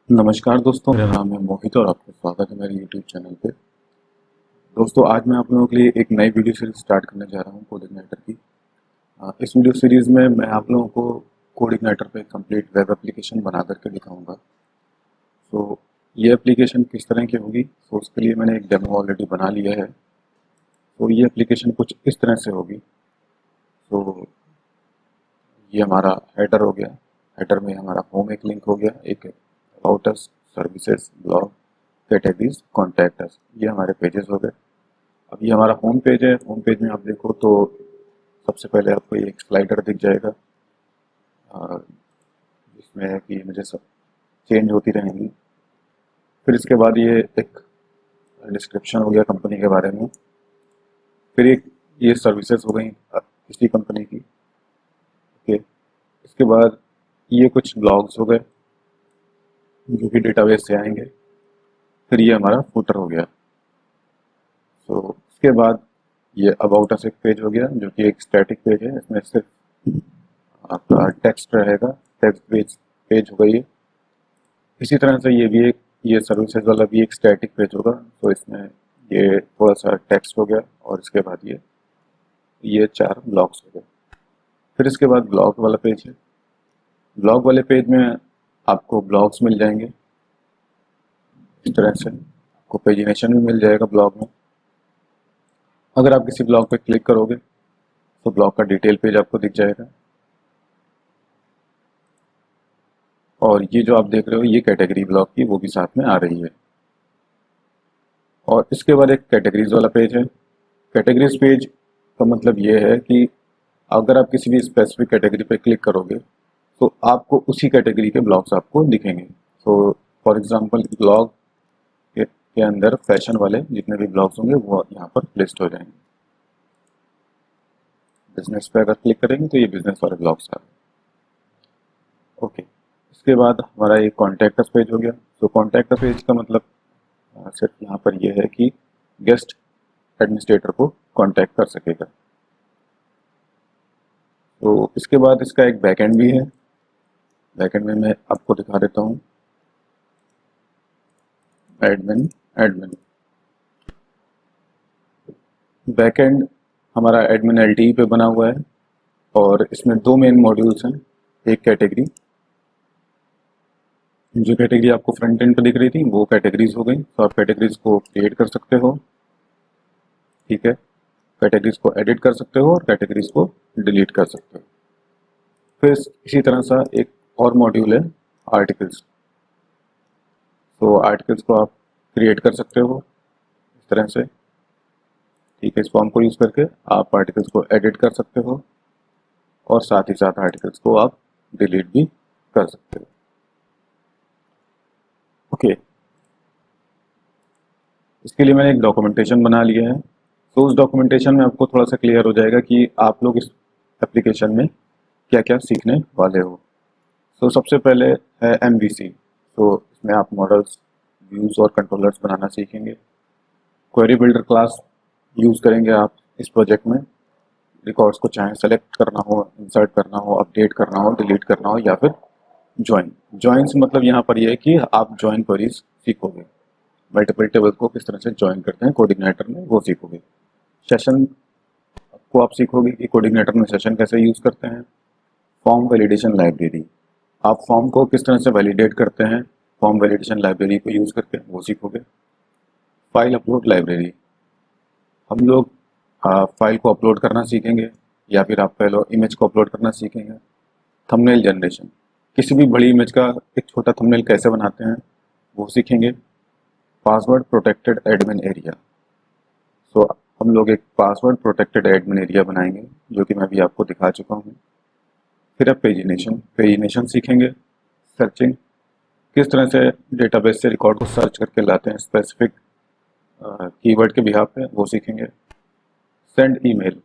नमस्कार दोस्तों, मेरा नाम है मोहित और आपका स्वागत है मेरे यूट्यूब चैनल पे। दोस्तों, आज मैं आप लोगों के लिए एक नई वीडियो सीरीज स्टार्ट करने जा रहा हूँ कोडिग्नेटर की। इस वीडियो सीरीज में मैं आप लोगों को कोडिग्नेटर पे कंप्लीट वेब एप्लीकेशन बना करके दिखाऊंगा। तो ये एप्लीकेशन किस तरह की होगी, तो उसके लिए मैंने एक डेमो ऑलरेडी बना लिया है। तो ये एप्लीकेशन कुछ इस तरह से होगी। तो ये हमारा हेडर हो गया। हेडर में हमारा होम एक लिंक हो गया, एक about us, services, blog, categories, contact us, ये हमारे पेजेस हो गए। अब ये हमारा होम पेज है। होम पेज में आप देखो तो सबसे पहले आपको ये एक स्लाइडर दिख जाएगा, जिसमें है कि मुझे सब चेंज होती रहेंगी। फिर इसके बाद ये एक डिस्क्रिप्शन हो गया कंपनी के बारे में। फिर एक ये सर्विसेज हो गई किसी कंपनी की। ओके, इसके बाद ये कुछ ब्लॉग्स हो गए जो कि डेटाबेस से आएंगे। फिर ये हमारा फुटर हो गया। तो इसके बाद ये अबाउट अस एक पेज हो गया जो कि एक स्टैटिक पेज है। इसमें सिर्फ आपका टेक्स्ट रहेगा, टेक्स्ट पेज पेज होगा ये। इसी तरह से ये भी एक, ये सर्विसेज वाला भी एक स्टैटिक पेज होगा। तो इसमें ये थोड़ा सा टेक्स्ट हो गया और इसके बाद ये चार ब्लॉक्स हो गए। फिर इसके बाद ब्लॉग वाला पेज है। ब्लॉग वाले पेज में आपको ब्लॉग्स मिल जाएंगे इस तरह से, आपको पेजिनेशन भी मिल जाएगा ब्लॉग में। अगर आप किसी ब्लॉग पे क्लिक करोगे तो ब्लॉग का डिटेल पेज आपको दिख जाएगा। और ये जो आप देख रहे हो ये कैटेगरी ब्लॉग की, वो भी साथ में आ रही है। और इसके बाद एक कैटेगरीज वाला पेज है। कैटेगरीज पेज का मतलब ये है कि अगर आप किसी भी स्पेसिफिक कैटेगरी पे क्लिक करोगे तो आपको उसी कैटेगरी के ब्लॉग्स आपको दिखेंगे। तो फॉर एग्जांपल ब्लॉग के अंदर फैशन वाले जितने भी ब्लॉग्स होंगे वो यहाँ पर लिस्ट हो जाएंगे। बिजनेस पे अगर क्लिक करेंगे तो ये बिजनेस वाले ब्लॉग्स आ रहे हैं। ओके, इसके बाद हमारा एक कॉन्टैक्ट अस पेज हो गया। तो कॉन्टैक्ट अस पेज का मतलब सिर्फ यहाँ पर यह है कि गेस्ट एडमिनिस्ट्रेटर को कांटेक्ट कर सकेगा। तो इसके बाद इसका एक बैकएंड भी है। बैकएंड में मैं आपको दिखा देता हूँ। एडमिन एडमिन बैकएंड हमारा एडमिन एलटीई पे बना हुआ है और इसमें दो मेन मॉड्यूल्स हैं। एक कैटेगरी, जो कैटेगरी आपको फ्रंट एंड पे दिख रही थी वो कैटेगरीज हो गई। तो आप कैटेगरीज को क्रिएट कर सकते हो, ठीक है। कैटेगरीज को एडिट कर सकते हो और कैटेगरीज को डिलीट कर सकते हो। फिर इसी तरह सा एक और मॉड्यूल है आर्टिकल्स। तो आर्टिकल्स को आप क्रिएट कर सकते हो इस तरह से, ठीक है। इस फॉर्म को यूज़ करके आप आर्टिकल्स को एडिट कर सकते हो और साथ ही साथ आर्टिकल्स को आप डिलीट भी कर सकते हो। ओके, इसके लिए मैंने एक डॉक्यूमेंटेशन बना लिया है। तो उस डॉक्यूमेंटेशन में आपको थोड़ा सा क्लियर हो जाएगा कि आप लोग इस एप्लीकेशन में क्या क्या सीखने वाले हो। तो सबसे पहले है MVC। तो इसमें आप मॉडल्स, व्यूज़ और कंट्रोलर्स बनाना सीखेंगे। क्वेरी बिल्डर क्लास यूज़ करेंगे आप इस प्रोजेक्ट में। रिकॉर्ड्स को चाहे सेलेक्ट करना हो, इंसर्ट करना हो, अपडेट करना हो, डिलीट करना हो या फिर ज्वाइन। ज्वाइन से मतलब यहाँ पर यह है कि आप ज्वाइन क्वेरीज सीखोगे। मल्टीपल टेबल को किस तरह से ज्वाइन करते हैं कोडिग्नेटर में वो सीखोगे। सेशन को आप सीखोगे कि कोडिग्नेटर में सेशन कैसे यूज़ करते हैं। फॉर्म वैलिडेशन लाइब्रेरी, आप फॉर्म को किस तरह से वैलिडेट करते हैं फॉर्म वैलिडेशन लाइब्रेरी को यूज़ करके, वो सीखोगे। फाइल अपलोड लाइब्रेरी, हम लोग फाइल को अपलोड करना सीखेंगे या फिर आप पहले इमेज को अपलोड करना सीखेंगे। थंबनेल जनरेशन, किसी भी बड़ी इमेज का एक छोटा थंबनेल कैसे बनाते हैं वो सीखेंगे। पासवर्ड प्रोटेक्टेड एडमिन एरिया, सो हम लोग एक पासवर्ड प्रोटेक्टेड एडमिन एरिया बनाएंगे जो कि मैं भी आपको दिखा चुका हूँ। फिर अब पेजिनेशन, पेजिनेशन सीखेंगे। सर्चिंग, किस तरह से डेटाबेस से रिकॉर्ड को सर्च करके लाते हैं स्पेसिफिक कीवर्ड के बिहाफ पे, वो सीखेंगे। सेंड ईमेल,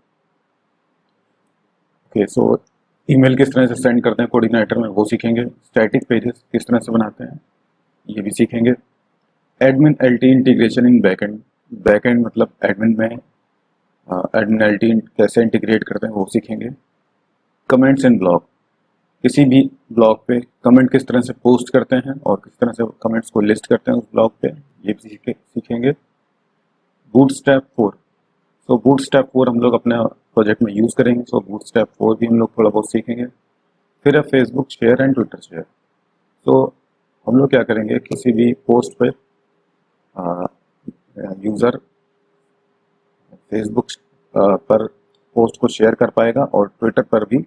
ओके, सो ईमेल किस तरह से सेंड करते हैं कोऑर्डिनेटर में वो सीखेंगे। स्टैटिक पेजेस किस तरह से बनाते हैं ये भी सीखेंगे। Admin LT integration in backend, backend मतलब एडमिन में एडमिन एलटी कैसे इंटीग्रेट करते हैं वो सीखेंगे। कमेंट्स इन ब्लॉग, किसी भी ब्लॉग पे कमेंट किस तरह से पोस्ट करते हैं और किस तरह से कमेंट्स को लिस्ट करते हैं उस ब्लॉग पे, ये भी सीखेंगे। बूटस्ट्रैप 4, सो बूटस्ट्रैप 4 हम लोग अपने प्रोजेक्ट में यूज़ करेंगे। सो बूटस्ट्रैप 4 भी हम लोग थोड़ा बहुत सीखेंगे। फिर है Facebook share and Twitter share. तो हम लोग क्या करेंगे, किसी भी पोस्ट पे यूज़र फेसबुक पर पोस्ट को शेयर कर पाएगा और ट्विटर पर भी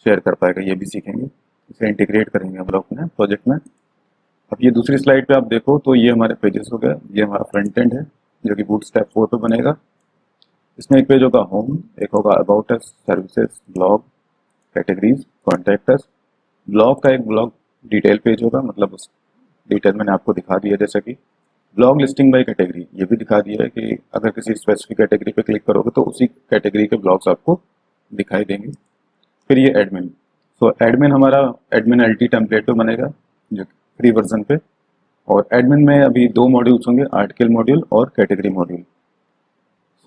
शेयर कर पाएगा, ये भी सीखेंगे। इसे इंटीग्रेट करेंगे हम लोग अपने प्रोजेक्ट में। अब ये दूसरी स्लाइड पे आप देखो तो ये हमारे पेजेस हो गए। ये हमारा फ्रंट एंड है जो कि बूटस्ट्रैप 4 पे बनेगा। इसमें एक पेज होगा होम, एक होगा about us, services, blog, categories, contact us. Blog का एक ब्लॉग डिटेल पेज होगा, मतलब उस डिटेल मैंने आपको दिखा दिया। जैसे कि ब्लॉग लिस्टिंग बाय कैटेगरी, ये भी दिखा दिया है कि अगर किसी स्पेसिफिक कैटेगरी पे क्लिक करोगे तो उसी कैटेगरी के ब्लॉग्स आपको दिखाई देंगे। फिर ये एडमिन, तो एडमिन हमारा एडमिन एलटी टेम्पलेट पे बनेगा जो फ्री वर्जन पे। और एडमिन में अभी 2 मॉड्यूल्स होंगे, आर्टिकल मॉड्यूल और कैटेगरी मॉड्यूल।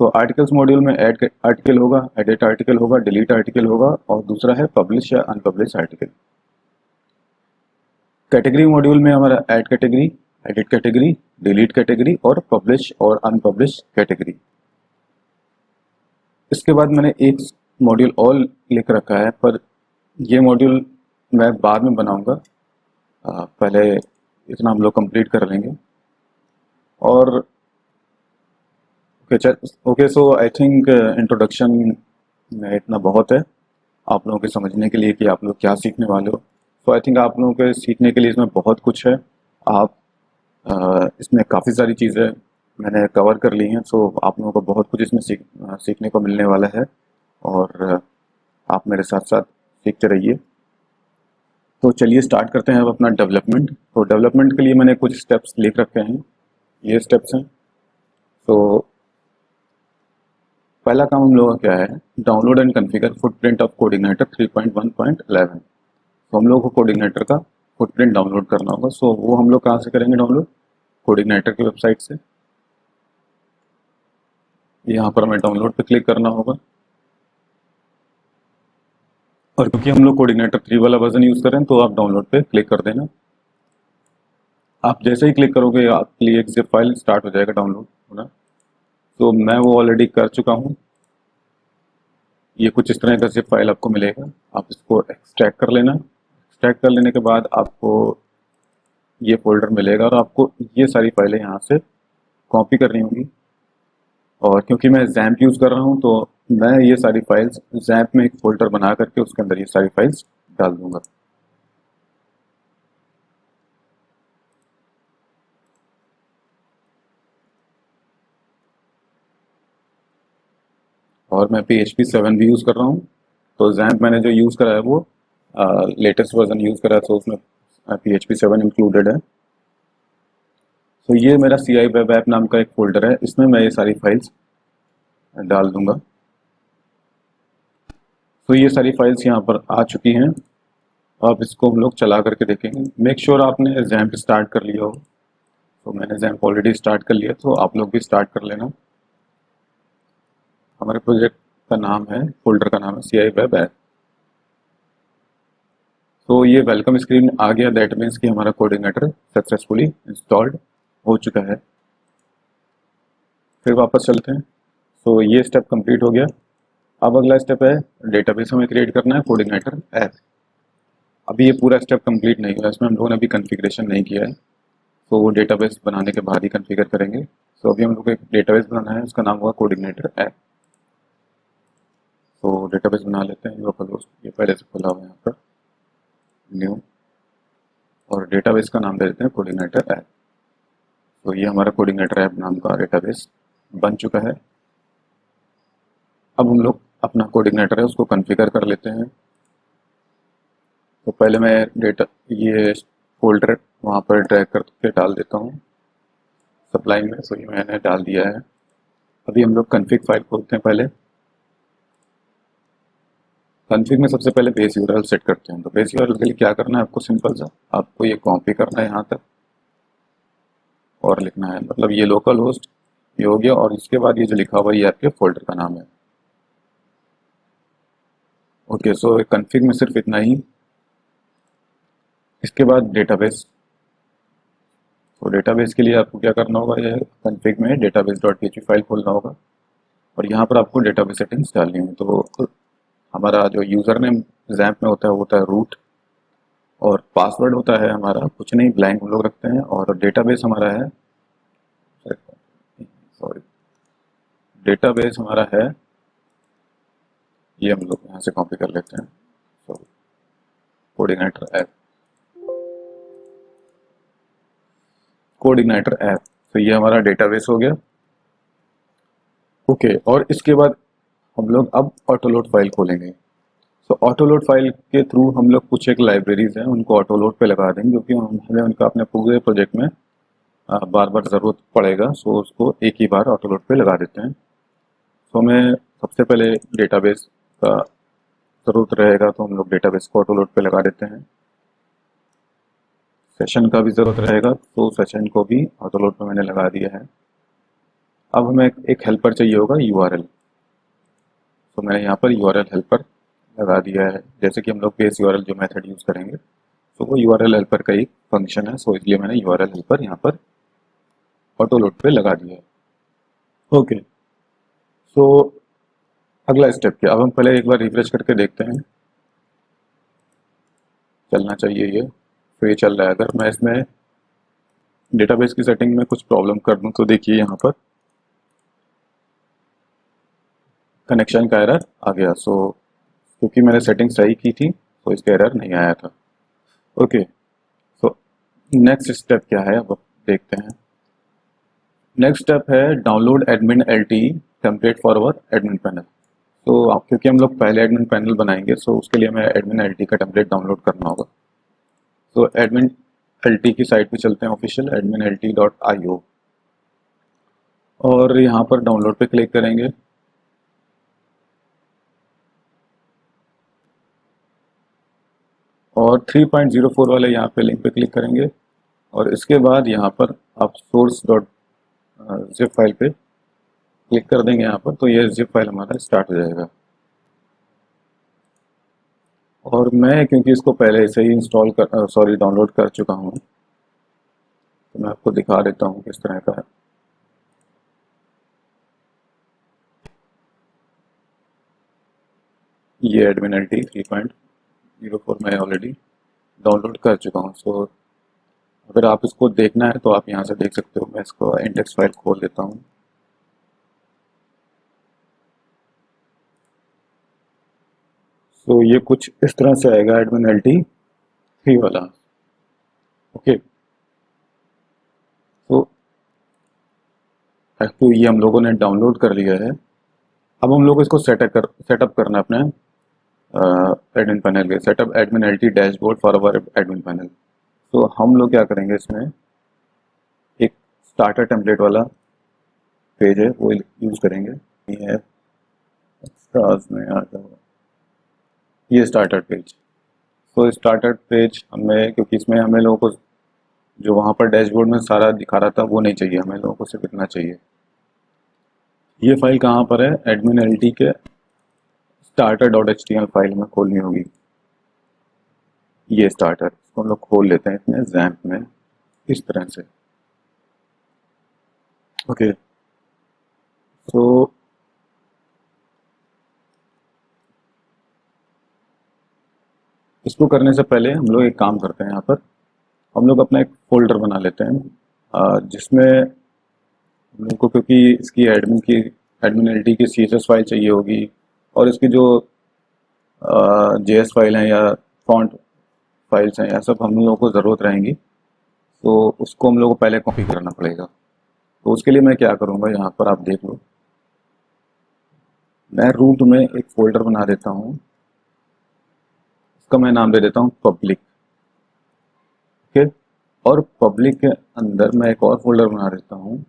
सो आर्टिकल्स मॉड्यूल में ऐड आर्टिकल होगा, एडिट आर्टिकल होगा, डिलीट आर्टिकल होगा और दूसरा है पब्लिश या अनपब्लिश आर्टिकल। कैटेगरी मॉड्यूल में हमारा add category, edit category, delete category और पब्लिश और अनपब्लिश कैटेगरी। इसके बाद मैंने एक मॉड्यूल और लिख रखा है, पर ये मॉड्यूल मैं बाद में बनाऊंगा। पहले इतना हम लोग कंप्लीट कर लेंगे। और okay, so I think introduction में इतना बहुत है आप लोगों के समझने के लिए कि आप लोग क्या सीखने वाले हो। तो आई थिंक आप लोगों के सीखने के लिए इसमें बहुत कुछ है। आप इसमें काफ़ी सारी चीज़ें मैंने कवर कर ली हैं। सो आप लोगों को बहुत कुछ इसमें सीखने को मिलने वाला है और आप मेरे साथ साथ सीखते रहिए। तो चलिए स्टार्ट करते हैं अब अपना डेवलपमेंट। तो डेवलपमेंट के लिए मैंने कुछ स्टेप्स लिख रखे हैं, ये स्टेप्स हैं। तो पहला काम हम लोगों का क्या है, download and configure footprint of coordinator 3.1.11। तो हम लोग को कोऑर्डिनेटर का फुटप्रिंट डाउनलोड करना होगा। सो वो हम लोग कहाँ से करेंगे डाउनलोड, कोऑर्डिनेटर की वेबसाइट से। यहाँ पर हमें डाउनलोड पे क्लिक करना होगा। और क्योंकि हम लोग कोऑर्डिनेटर 3 वाला वर्जन यूज़ कर रहे हैं तो आप डाउनलोड पे क्लिक कर देना। आप जैसे ही क्लिक करोगे आपके लिए एक जिप फाइल स्टार्ट हो जाएगा डाउनलोड होना। तो मैं वो ऑलरेडी कर चुका हूँ। ये कुछ इस तरह का जिप फाइल आपको मिलेगा, आप इसको एक्सट्रैक्ट कर लेना। एक्सट्रैक्ट कर लेने के बाद आपको ये फोल्डर मिलेगा और आपको ये सारी फाइलें यहाँ से कॉपी करनी होंगी। और क्योंकि मैं जैम्प यूज़ कर रहा हूँ तो मैं ये सारी फाइल्स जैम्प में एक फोल्डर बना करके उसके अंदर ये सारी फाइल्स डाल दूंगा। और मैं PHP 7 भी यूज़ कर रहा हूँ। तो जैम्प मैंने जो यूज़ करा है वो लेटेस्ट वर्जन यूज़ करा है, तो उसमें PHP 7 इंक्लूडेड है। तो ये मेरा CI वेब ऐप नाम का एक फोल्डर है, इसमें मैं ये सारी फाइल्स डाल दूंगा। तो ये सारी फाइल्स यहाँ पर आ चुकी हैं। अब इसको हम लोग चला करके देखेंगे। मेक श्योर आपने जैम्प स्टार्ट कर लिया हो। तो मैंने जैम्प ऑलरेडी स्टार्ट कर लिया, तो आप लोग भी स्टार्ट कर लेना। हमारे प्रोजेक्ट का नाम है, फोल्डर का नाम है CI वेब ऐप। तो ये वेलकम स्क्रीन आ गया, दैट मीन्स कि हमारा कोऑर्डिनेटर सक्सेसफुली इंस्टॉल्ड हो चुका है। फिर वापस चलते हैं। तो ये स्टेप कंप्लीट हो गया। अब अगला स्टेप है डेटाबेस हमें क्रिएट करना है कोऑर्डिनेटर ऐप। अभी ये पूरा स्टेप कंप्लीट नहीं हुआ, इसमें हम लोगों ने अभी कॉन्फ़िगरेशन नहीं किया है। तो वो डेटाबेस बनाने के बाद ही कॉन्फ़िगर करेंगे। तो अभी हम लोग को एक डेटाबेस बनाना है, उसका नाम हुआ कोऑर्डिनेटर ऐप। तो डेटाबेस बना लेते हैं लोकल होस्ट, ये पहले से खुला हुआ है यहाँ पर, न्यू, और डेटाबेस का नाम दे देते हैं कोऑर्डिनेटर ऐप। तो ये हमारा कोऑर्डिनेटर ऐप नाम का डेटाबेस बन चुका है। अब हम लोग अपना कोऑर्डिनेटर है उसको कॉन्फ़िगर कर लेते हैं। तो पहले मैं ये फोल्डर वहाँ पर ड्रैग करके डाल देता हूँ सप्लाई में। तो ये मैंने डाल दिया है। अभी हम लोग कॉन्फ़िग फाइल खोलते हैं। पहले कॉन्फ़िग में सबसे पहले बेस यूआरएल सेट करते हैं। तो बेस यूआरएल के लिए क्या करना है आपको, सिंपल सा आपको ये कॉपी करना है यहाँ तक और लिखना है, मतलब ये लोकल होस्ट ये हो गया, और इसके बाद ये जो लिखा हुआ ये आपके फोल्डर का नाम है। ओके, सो कॉन्फ़िग में सिर्फ इतना ही। इसके बाद डेटाबेस। तो डेटाबेस के लिए आपको क्या करना होगा, ये कॉन्फ़िग में डेटाबेस डॉट पीएचपी फाइल खोलना होगा और यहाँ पर आपको डेटाबेस सेटिंग्स डालनी है। तो हमारा जो यूज़र नेम XAMPP में होता है वो होता है रूट, और पासवर्ड होता है हमारा कुछ नहीं, ब्लैंक हम लोग रखते हैं, और डेटाबेस हमारा है, सॉरी, डेटाबेस हमारा है, ये हम लोग यहाँ से कॉपी कर लेते हैं, sorry, coordinator app, coordinator app. तो ये हमारा डेटाबेस हो गया। ओके, और इसके बाद हम लोग अब ऑटोलोड फाइल खोलेंगे। तो ऑटोलोड फाइल के थ्रू हम लोग कुछ एक लाइब्रेरीज हैं उनको ऑटोलोड पे लगा देंगे, क्योंकि हमें उनका अपने पूरे प्रोजेक्ट में बार बार ज़रूरत पड़ेगा। सो उसको एक ही बार ऑटोलोड पे लगा देते हैं। तो हमें सबसे पहले डेटाबेस का ज़रूरत रहेगा, तो हम लोग डेटाबेस को ऑटोलोड पे लगा देते हैं। सेशन का भी ज़रूरत रहेगा, तो सेशन को भी ऑटोलोड पे मैंने लगा दिया है। अब हमें एक हेल्पर चाहिए होगा URL। तो मैंने यहाँ पर URL हेल्पर लगा दिया है, जैसे कि हम लोग बेस URL जो मेथड यूज़ करेंगे तो वो URL हेल्पर का एक फंक्शन है। सो इसलिए मैंने URL हेल्पर यहाँ पर ऑटोलोड पे लगा दिया है। ओके, सो अगला स्टेप क्या, अब हम पहले एक बार रिफ्रेश करके देखते हैं, चलना चाहिए ये। तो ये चल रहा है। अगर मैं इसमें डेटाबेस की सेटिंग में कुछ प्रॉब्लम कर दूँ तो देखिए यहाँ पर कनेक्शन का एरर आ गया। सो क्योंकि मैंने सेटिंग सही की थी तो इसका एरर नहीं आया था। ओके, सो नेक्स्ट स्टेप क्या है अब देखते हैं। नेक्स्ट स्टेप है download admin LTE template for our admin panel. तो क्योंकि हम लोग पहले एडमिन पैनल बनाएंगे, सो उसके लिए हमें एडमिन LTE का टेम्पलेट डाउनलोड करना होगा। तो एडमिन LTE की साइट पे चलते हैं, ऑफिशियल adminlt.io, और यहाँ पर डाउनलोड पे क्लिक करेंगे। और 3.04 वाले यहाँ पे लिंक पे क्लिक करेंगे, और इसके बाद यहाँ पर आप सोर्स डॉट जिप फाइल पे क्लिक कर देंगे यहाँ पर, तो ये जिप फाइल हमारा स्टार्ट हो जाएगा। और मैं क्योंकि इसको पहले से ही डाउनलोड कर चुका हूँ, तो मैं आपको दिखा देता हूँ किस तरह का है। ये एडमिन LTE 3.04 मैं ऑलरेडी डाउनलोड कर चुका हूँ। सो अगर आप इसको देखना है तो आप यहाँ से देख सकते हो। मैं इसको इंडेक्स फाइल खोल देता हूँ। तो ये कुछ इस तरह से आएगा एडमिन LTE 3 वाला। ओके, तो ये हम लोगों ने डाउनलोड कर लिया है। अब हम लोग इसको सेटअप करना है अपने एडमिन पैनल के। Setup admin LTE dashboard for our admin panel. तो हम लोग क्या करेंगे, इसमें एक स्टार्टर टेम्पलेट वाला पेज है वो यूज़ करेंगे। ये है एक्स्ट्रास में आ जाएगा ये स्टार्टर पेज। तो स्टार्टर पेज हमें, क्योंकि इसमें हमें लोगों को जो वहाँ पर डैशबोर्ड में सारा दिखा रहा था वो नहीं चाहिए, हमें लोगों को सिर्फ इतना चाहिए। ये फाइल कहाँ पर है, एडमिन LTE के starter.html फाइल में खोलनी होगी। ये स्टार्टर, इसको हम लोग खोल लेते हैं इसमें XAMPP में इस तरह से। ओके, तो इसको करने से पहले हम लोग एक काम करते हैं। यहाँ पर हम लोग अपना एक फोल्डर बना लेते हैं, जिसमें हम लोग को, क्योंकि इसकी एडमिन LTE की CSS फाइल चाहिए होगी, और इसकी जो JS फाइल हैं या फॉन्ट फाइल्स हैं, या सब हम लोगों को ज़रूरत रहेंगी। तो उसको हम लोग को पहले कॉपी करना पड़ेगा। तो उसके लिए मैं क्या करूँगा, यहाँ पर आप देख लो, मैं रूट में एक फ़ोल्डर बना देता हूँ। इसका मैं नाम दे देता हूँ पब्लिक। ओके, और पब्लिक के अंदर मैं एक और फोल्डर बना देता हूँ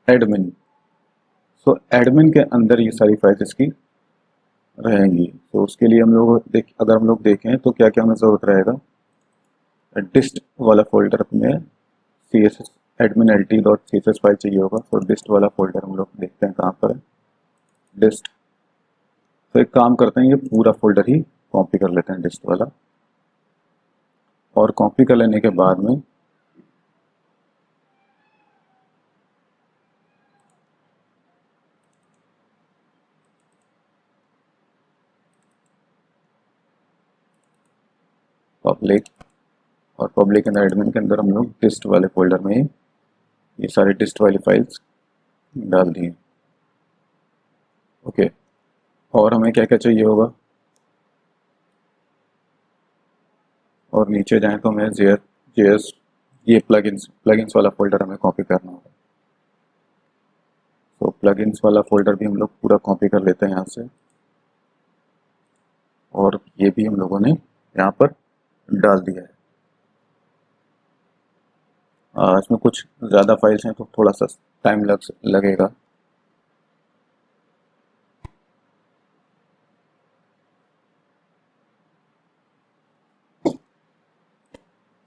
एडमिन। सो एडमिन के अंदर ये सारी फाइल्स इसकी रहेंगी। तो उसके लिए हम लोग अगर हम लोग देखें तो क्या क्या हमें ज़रूरत रहेगा, डिस्ट वाला फोल्डर में CSS एडमिन LTE.css फाइल चाहिए होगा। तो डिस्ट वाला फोल्डर हम लोग देखते हैं कहाँ पर है, डिस्ट। तो एक काम करते हैं, ये पूरा फोल्डर ही कॉपी कर लेते हैं डिस्ट वाला। और कॉपी कर लेने के बाद में पब्लिक, और पब्लिक एंड एडमिन के अंदर हम लोग डिस्ट वाले फोल्डर में ही ये सारी डिस्ट वाली फाइल्स डाल दिए। ओके, और हमें क्या क्या चाहिए होगा, और नीचे जाएं तो हमें जेएस ये प्लगइन्स वाला फोल्डर हमें कॉपी करना होगा। तो प्लगइन्स वाला फोल्डर भी हम लोग पूरा कॉपी कर लेते हैं यहाँ से, और ये भी हम लोगों ने यहाँ पर डाल दिया है। इसमें कुछ ज़्यादा फाइल्स हैं तो थोड़ा सा टाइम लगेगा।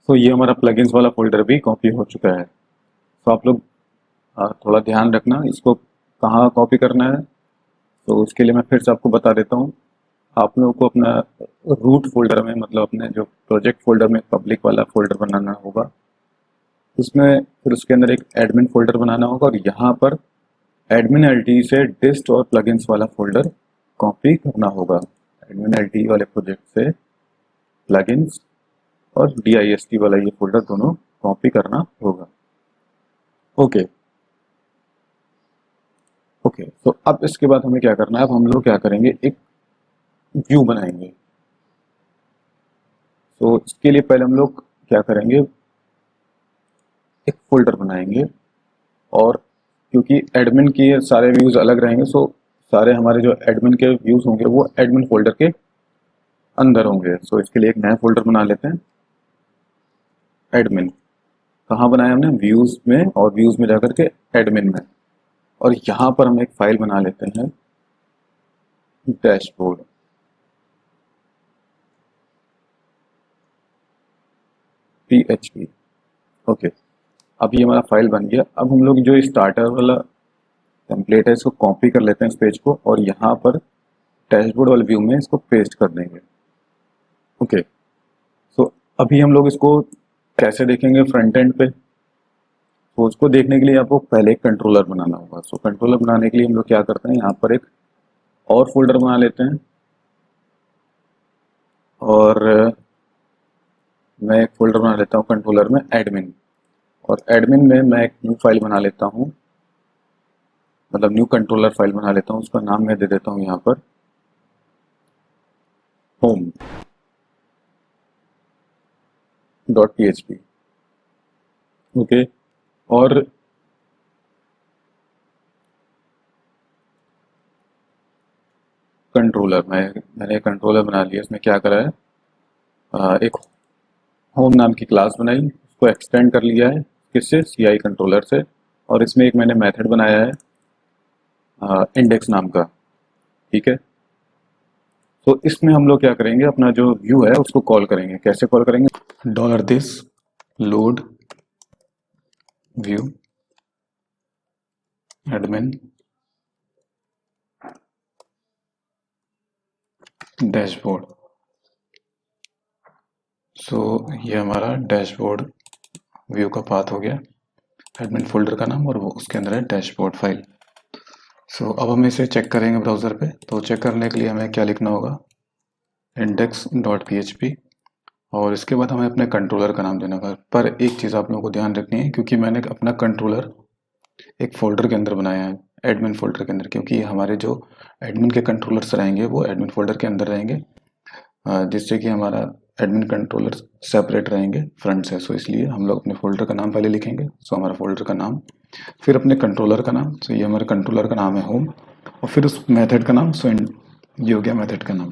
तो ये हमारा प्लगइन्स वाला फोल्डर भी कॉपी हो चुका है। तो आप लोग थोड़ा ध्यान रखना इसको कहाँ कॉपी करना है। तो उसके लिए मैं फिर से आपको बता देता हूँ। आप लोगों को अपना रूट फोल्डर में, मतलब अपने जो प्रोजेक्ट फोल्डर में पब्लिक वाला फोल्डर बनाना होगा, उसमें फिर उसके अंदर एक एडमिन फोल्डर बनाना होगा, और यहाँ पर एडमिन एलटी से डिस्ट और प्लगइन्स वाला फोल्डर कॉपी करना होगा। एडमिन एलटी वाले प्रोजेक्ट से प्लगइन्स और DIST वाला ये फोल्डर दोनों कॉपी करना होगा। ओके ओके, तो अब इसके बाद हमें क्या करना है, अब हम लोग क्या करेंगे, एक व्यू बनाएंगे। तो इसके लिए पहले हम लोग क्या करेंगे, एक फोल्डर बनाएंगे, और क्योंकि एडमिन के सारे व्यूज अलग रहेंगे, सो सारे हमारे जो एडमिन के व्यूज होंगे वो एडमिन फोल्डर के अंदर होंगे। सो इसके लिए एक नया फोल्डर बना लेते हैं, एडमिन। कहाँ बनाया हमने, व्यूज में, और व्यूज में जाकर के एडमिन में, और यहाँ पर हम एक फाइल बना लेते हैं, डैशबोर्ड। PHP। ओके, अब ये हमारा फाइल बन गया। अब हम लोग जो स्टार्टर वाला टेम्पलेट है इसको कॉपी कर लेते हैं इस पेज को, और यहाँ पर डैशबोर्ड वाले व्यू में इसको पेस्ट कर देंगे। ओके, सो अभी हम लोग इसको कैसे देखेंगे फ्रंट एंड पे। तो उसको देखने के लिए आपको पहले एक कंट्रोलर बनाना होगा। सो कंट्रोलर बनाने के लिए हम लोग क्या करते हैं, यहाँ पर एक और फोल्डर बना लेते हैं, और मैं एक फोल्डर बना लेता हूँ कंट्रोलर में एडमिन, और एडमिन में मैं एक न्यू फाइल बना लेता हूँ, मतलब न्यू कंट्रोलर फाइल बना लेता हूँ। उसका नाम मैं दे देता हूँ यहाँ पर होम .php। ओके, और कंट्रोलर मैंने कंट्रोलर बना लिया। इसमें क्या करा है, एक होम नाम की क्लास बनाई, उसको एक्सटेंड कर लिया है किससे, CI कंट्रोलर से, और इसमें एक मैंने मेथड बनाया है इंडेक्स नाम का। ठीक है, तो इसमें हम लोग क्या करेंगे, अपना जो व्यू है उसको कॉल करेंगे। कैसे कॉल करेंगे, $this load view admin dashboard. So ये हमारा डैशबोर्ड व्यू का पाथ हो गया, एडमिन फोल्डर का नाम, और वो उसके अंदर है डैशबोर्ड फाइल। सो अब हम इसे चेक करेंगे ब्राउज़र पे। तो चेक करने के लिए हमें क्या लिखना होगा, index.php, और इसके बाद हमें अपने कंट्रोलर का नाम देना होगा। पर एक चीज़ आप लोगों को ध्यान रखनी है, क्योंकि मैंने अपना कंट्रोलर एक फोल्डर के अंदर बनाया है, एडमिन फोल्डर के अंदर, क्योंकि हमारे जो एडमिन के कंट्रोलर्स रहेंगे वो एडमिन फोल्डर के अंदर रहेंगे, जिससे कि हमारा एडमिन कंट्रोलर सेपरेट रहेंगे फ्रंट से। सो इसलिए हम लोग अपने फोल्डर का नाम पहले लिखेंगे। सो हमारा फोल्डर का नाम, फिर अपने कंट्रोलर का नाम। सो ये हमारे कंट्रोलर का नाम है होम, और फिर उस मेथड का नाम। सो ये हो गया मेथड का नाम।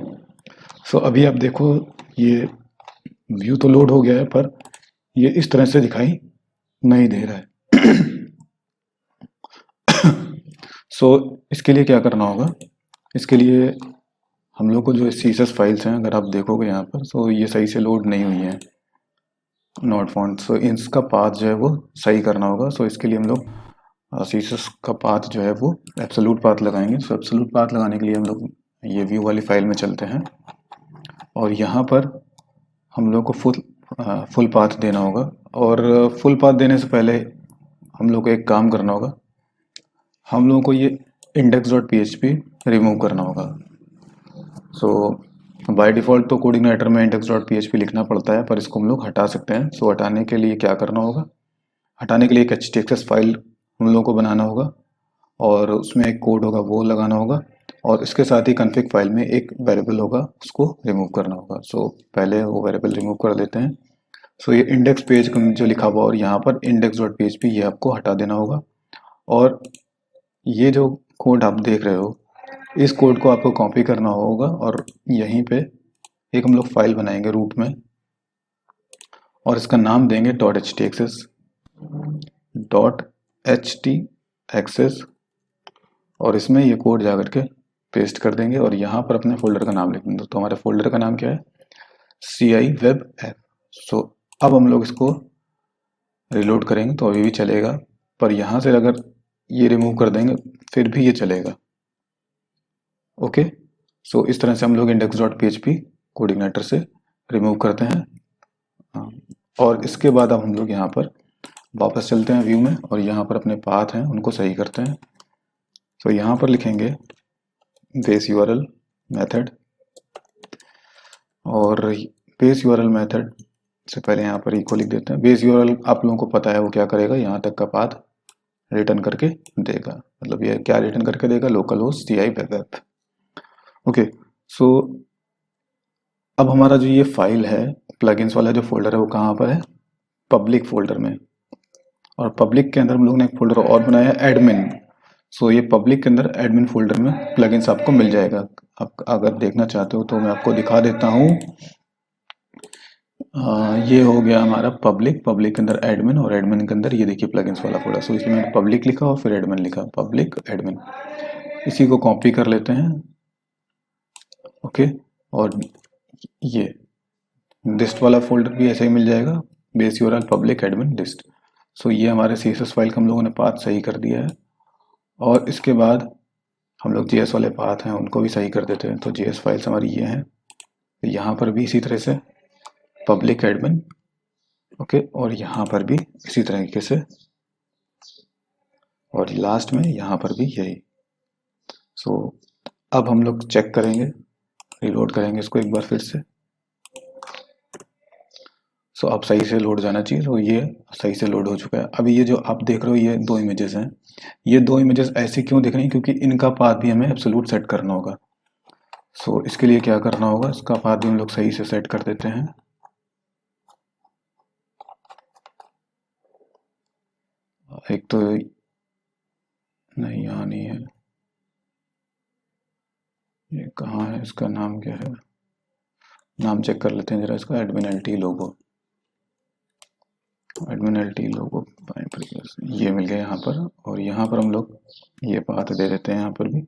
सो अभी आप देखो, ये व्यू तो लोड हो गया है, पर ये इस तरह से दिखाई नहीं दे रहा है। सो इसके लिए क्या करना होगा, इसके लिए हम लोग को जो CSS फाइल्स हैं, अगर आप देखोगे यहाँ पर, सो ये सही से लोड नहीं हुई है, नॉट फाउंड। सो इसका पाथ जो है वो सही करना होगा। सो इसके लिए हम लोग CSS का पाथ जो है वो एब्सोल्यूट पाथ लगाएंगे। सो एब्सोल्यूट पाथ लगाने के लिए हम लोग ये व्यू वाली फाइल में चलते हैं, और यहाँ पर हम लोग को फुल पाथ देना होगा। और फुल पाथ देने से पहले हम लोग को एक काम करना होगा, हम लोगों को ये index.php रिमूव करना होगा। सो बाय डिफ़ॉल्ट तो कोऑर्डिनेटर में index.php लिखना पड़ता है, पर इसको हम लोग हटा सकते हैं। सो हटाने के लिए क्या करना होगा, हटाने के लिए एक htaccess फाइल हम लोगों को बनाना होगा और उसमें एक कोड होगा वो लगाना होगा, और इसके साथ ही config फाइल में एक वेरिएबल होगा उसको रिमूव करना होगा। सो पहले वो वेरिएबल रिमूव कर लेते हैं। सो ये इंडेक्स पेज जो लिखा हुआ और यहाँ पर index.php ये आपको हटा देना होगा। और ये जो कोड आप देख रहे हो, इस कोड को आपको कॉपी करना होगा और यहीं पे एक हम लोग फाइल बनाएंगे रूट में, और इसका नाम देंगे .htaccess और इसमें ये कोड जा करके पेस्ट कर देंगे और यहाँ पर अपने फोल्डर का नाम लिख देंगे। तो हमारे फोल्डर का नाम क्या है, CI वेब ऐप। सो अब हम लोग इसको रिलोड करेंगे तो अभी भी चलेगा, पर यहाँ से अगर ये रिमूव कर देंगे फिर भी ये चलेगा। ओके, सो इस तरह से हम लोग index.php कोऑर्डिनेटर से रिमूव करते हैं। हाँ, और इसके बाद अब हम लोग यहाँ पर वापस चलते हैं व्यू में और यहाँ पर अपने पाथ हैं उनको सही करते हैं। तो यहाँ पर लिखेंगे बेस URL मेथड, और बेस URL मेथड से पहले यहाँ पर इको लिख देते हैं। बेस URL आप लोगों को पता है वो क्या करेगा, यहाँ तक का पाथ रिटर्न करके देगा। मतलब ये क्या रिटर्न करके देगा, local host CI web app. Okay, so अब हमारा जो ये फाइल है प्लगइन्स वाला जो फोल्डर है वो कहाँ पर है, पब्लिक फोल्डर में। और पब्लिक के अंदर हम लोग ने एक फोल्डर और बनाया है एडमिन। सो ये पब्लिक के अंदर एडमिन फोल्डर में प्लगइन्स आपको मिल जाएगा। आप अगर देखना चाहते हो तो मैं आपको दिखा देता हूँ। ये हो गया हमारा पब्लिक, पब्लिक के अंदर एडमिन और एडमिन के अंदर ये देखिए प्लगइन्स वाला फोल्डर। सो इसमें मैंने पब्लिक लिखा और फिर एडमिन लिखा, पब्लिक एडमिन। इसी को कॉपी कर लेते हैं। ओके, और ये लिस्ट वाला फोल्डर भी ऐसे ही मिल जाएगा, base URL public admin list. So ये हमारे CSS फाइल का हम लोगों ने पाथ सही कर दिया है। और इसके बाद हम लोग JS वाले पाथ हैं उनको भी सही कर देते हैं। तो JS फाइल्स हमारी ये हैं, तो यहाँ पर भी इसी तरह से पब्लिक एडमिन। ओके, और यहाँ पर भी इसी तरीके से, और लास्ट में यहाँ पर भी यही। सो अब हम लोग चेक करेंगे, रिलोड करेंगे इसको एक बार फिर से। सो अब सही से लोड जाना चाहिए। तो ये सही से लोड हो चुका है। अभी ये जो आप देख रहे हो ये दो इमेजेस हैं। ये दो इमेजेस ऐसे क्यों दिख रही हैं, क्योंकि इनका पाथ भी हमें एब्सोल्यूट सेट करना होगा। सो इसके लिए क्या करना होगा, इसका पाथ भी हम लोग सही से सेट कर देते हैं। एक तो नहीं, यहाँ नहीं है, ये कहाँ है, इसका नाम क्या है, नाम चेक कर लेते हैं जरा इसका, एडमिन LT लोगो, एडमिन LT लोगो ये मिल गया यहाँ पर। और यहाँ पर हम लोग ये पाथ दे देते हैं यहाँ पर भी,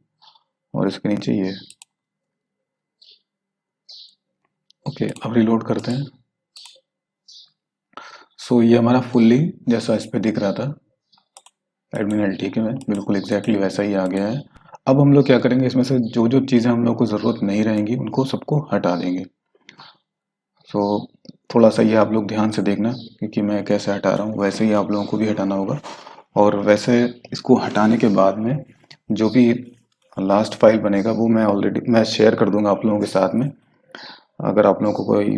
और इसके नीचे ये। ओके, अब रिलोड करते हैं। सो ये हमारा फुल्ली जैसा इस पे दिख रहा था एडमिन LT के में, बिल्कुल एग्जैक्टली वैसा ही आ गया है। अब हम लोग क्या करेंगे, इसमें से जो जो चीज़ें हम लोग को ज़रूरत नहीं रहेंगी उनको सबको हटा देंगे। सो थोड़ा सा ये आप लोग ध्यान से देखना, क्योंकि मैं कैसे हटा रहा हूँ वैसे ही आप लोगों को भी हटाना होगा। और वैसे इसको हटाने के बाद में जो भी लास्ट फाइल बनेगा वो मैं शेयर कर दूंगा आप लोगों के साथ में, अगर आप लोगों को कोई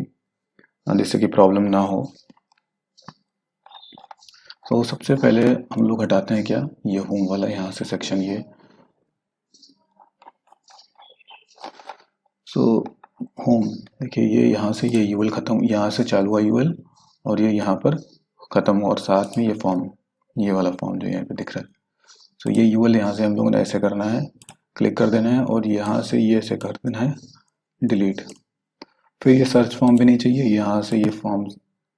जिससे कि प्रॉब्लम ना हो। तो सबसे पहले हम लोग हटाते हैं क्या, ये होम वाला यहाँ से सेक्शन ये। सो होम देखिए, ये यहाँ से ये यूएल ख़त्म, यहाँ से चालू हुआ यूएल और ये यहाँ पर ख़त्म हुआ, और साथ में ये फॉर्म, ये वाला फॉर्म जो यहाँ पे दिख रहा है। सो ये यूएल यहाँ से हम लोगों ने ऐसे करना है, क्लिक कर देना है और यहाँ से ये ऐसे कर देना है डिलीट। फिर ये सर्च फॉर्म भी नहीं चाहिए, यहाँ से ये फॉर्म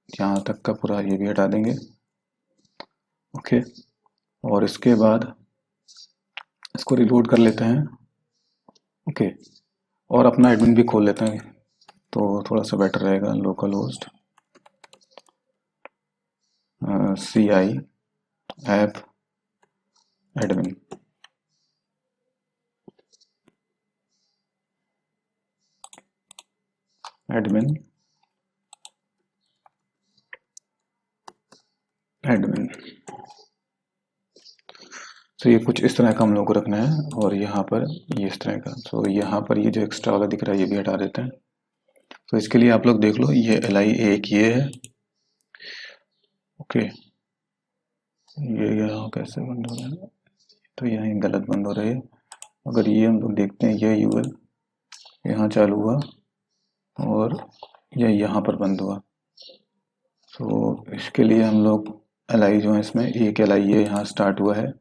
यहाँ तक का पूरा ये भी हटा देंगे। ओके, और इसके बाद इसको रिलोड कर लेते हैं। ओके, और अपना एडमिन भी खोल लेते हैं तो थोड़ा सा बेटर रहेगा। Local host CI app admin. Admin admin. तो ये कुछ इस तरह का हम लोग को रखना है और यहाँ पर ये इस तरह का। तो यहाँ पर ये जो एक्स्ट्रा वाला दिख रहा है ये भी हटा देते हैं। तो इसके लिए आप लोग देख लो, ये LI एक ये है, ओके। ये यहाँ कैसे बंद हो रहा है, तो यहाँ गलत बंद हो रही है। अगर ये हम लोग देखते हैं, ये UL यहाँ चालू हुआ और ये यहाँ पर बंद हुआ। तो इसके लिए हम लोग LI जो है, इसमें एक LI ये यहाँ स्टार्ट हुआ है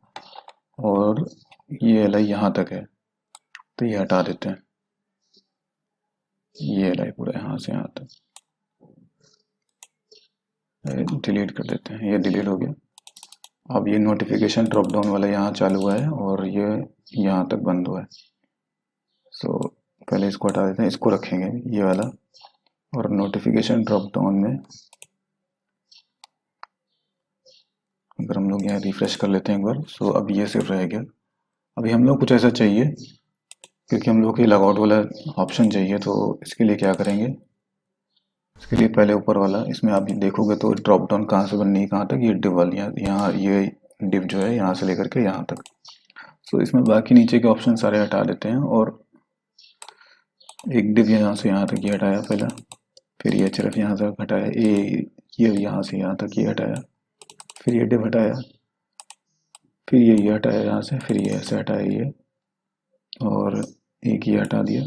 और ये LI यहाँ तक है, तो ये हटा देते हैं। ये LI पूरा यहाँ से यहाँ तक डिलीट कर देते हैं। ये डिलीट हो गया। अब ये नोटिफिकेशन ड्रॉप डाउन वाला यहाँ चालू हुआ है और ये यहाँ तक बंद हुआ है। सो पहले इसको हटा देते हैं, इसको रखेंगे ये वाला। और नोटिफिकेशन ड्रॉप डाउन में अगर हम लोग यहाँ रिफ्रेश कर लेते हैं एक बार, सो अब ये सिर्फ रह गया। अभी हम लोग कुछ ऐसा चाहिए, क्योंकि हम लोग को लॉगआउट वाला ऑप्शन चाहिए। तो इसके लिए क्या करेंगे, इसके लिए पहले ऊपर वाला, इसमें आप देखोगे तो ड्रॉप डाउन कहाँ से बननी है, कहाँ तक, ये डिव वाली यहाँ ये डिव जो है यहाँ से लेकर के यहाँ तक। सो इसमें बाकी नीचे के ऑप्शन सारे हटा देते हैं और एक डिव यहाँ से यहाँ तक ये हटाया पहला, फिर ये सिर्फ यहाँ तक हटाया, ये यहाँ से यहाँ तक ये हटाया, फिर ये डिव हटाया, फिर ये हटाया यहाँ से, फिर ये ऐसे हटाया ये, और एक ये हटा दिया।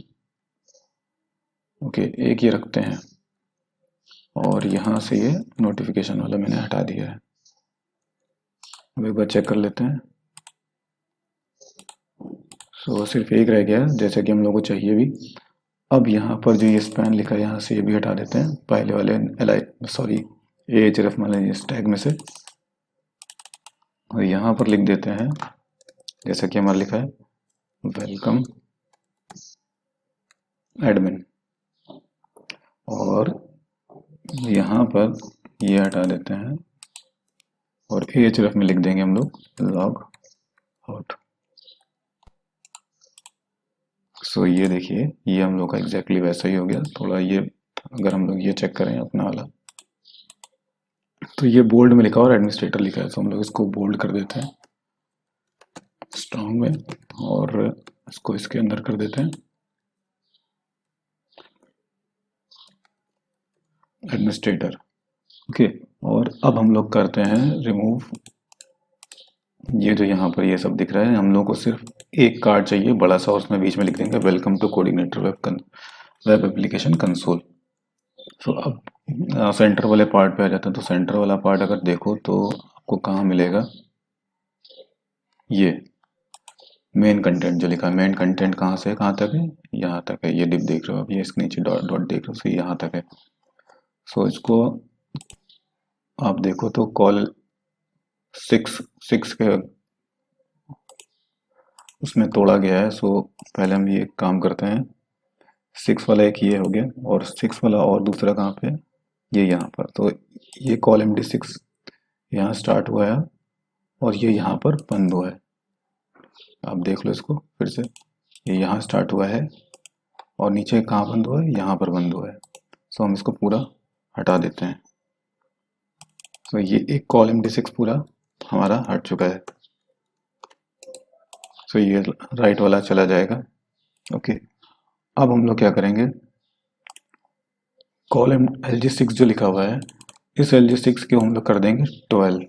ओके, एक ये रखते हैं और यहाँ से ये नोटिफिकेशन वाला मैंने हटा दिया है। अब एक बार चेक कर लेते हैं। सो सिर्फ एक रह गया जैसे कि हम लोग को चाहिए भी। अब यहाँ पर जो ये स्पैन लिखा है यहाँ से ये भी हटा देते हैं, पहले वाले AHRF वाले इस टैग में से। और यहाँ पर लिख देते हैं जैसा कि हमारा लिखा है, वेलकम एडमिन। और यहाँ पर ये हटा देते हैं और AHRF में लिख देंगे हम लोग लॉग आउट। सो ये देखिए, ये हम लोग का एग्जैक्टली वैसा ही हो गया। थोड़ा ये अगर हम लोग ये चेक करें अपना वाला, तो ये बोल्ड में लिखा और एडमिनिस्ट्रेटर लिखा है, तो हम लोग इसको बोल्ड कर देते हैं स्ट्रॉन्ग में और इसको इसके अंदर कर देते हैं एडमिनिस्ट्रेटर, ओके। और अब हम लोग करते हैं रिमूव। ये जो यहाँ पर ये सब दिख रहा है, हम लोग को सिर्फ एक कार्ड चाहिए बड़ा सा, उसमें बीच में लिख देंगे welcome to coordinator web application console. तो अब सेंटर वाले पार्ट पे आ जाता है। तो सेंटर वाला पार्ट अगर देखो तो आपको कहाँ मिलेगा, ये मेन कंटेंट जो लिखा है। मेन कंटेंट कहाँ से कहाँ तक है, यहाँ तक है। ये डिप देख रहे हो अब, ये इसके नीचे डॉट डॉट देख रहे हो, सो यहाँ तक है। सो इसको आप देखो तो कॉल 6 के उसमें तोड़ा गया है। सो पहले हम ये काम करते हैं, 6 वाला एक ये हो गया और 6 वाला और दूसरा कहाँ पे, ये यहाँ पर। तो ये कॉल MD6 यहाँ स्टार्ट हुआ है और ये यहाँ पर बंद हुआ है। आप देख लो इसको फिर से, ये यहाँ स्टार्ट हुआ है और नीचे कहाँ बंद हुआ है, यहाँ पर बंद हुआ है। सो हम इसको पूरा हटा देते हैं। तो ये एक कॉल MD6 पूरा हमारा हट चुका है। तो ये राइट वाला चला जाएगा, ओके। अब हम लोग क्या करेंगे, कॉलम LG6 जो लिखा हुआ है, इस LG6 के हम लोग कर देंगे 12।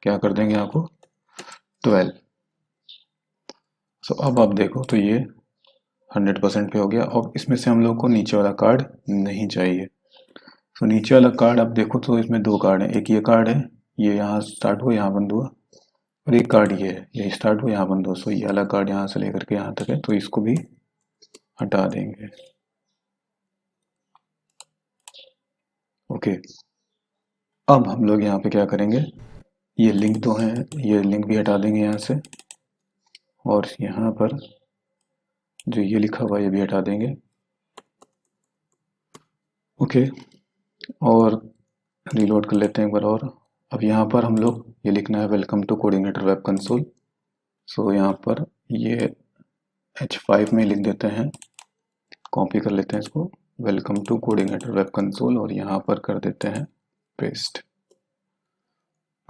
क्या कर देंगे आपको, 12। सो अब आप देखो तो ये 100% पे हो गया। और इसमें से हम लोग को नीचे वाला कार्ड नहीं चाहिए। तो नीचे वाला कार्ड आप देखो तो इसमें 2 कार्ड हैं। एक ये कार्ड है, ये यहाँ स्टार्ट हुआ यहाँ बंद हुआ, और एक कार्ड ये है, ये स्टार्ट हुआ यहाँ बंद हुआ। सो ये वाला कार्ड यहाँ से लेकर के यहाँ तक है, तो इसको भी हटा देंगे, ओके। अब हम लोग यहाँ पे क्या करेंगे, ये लिंक तो है, ये लिंक भी हटा देंगे यहाँ से, और यहाँ पर जो ये लिखा हुआ ये भी हटा देंगे, ओके। और रीलोड कर लेते हैं एक बार और। अब यहाँ पर हम लोग ये लिखना है welcome to coordinator web console. So यहाँ पर ये H5 में लिख देते हैं, कॉपी कर लेते हैं इसको, welcome to coordinator web console, और यहाँ पर कर देते हैं पेस्ट।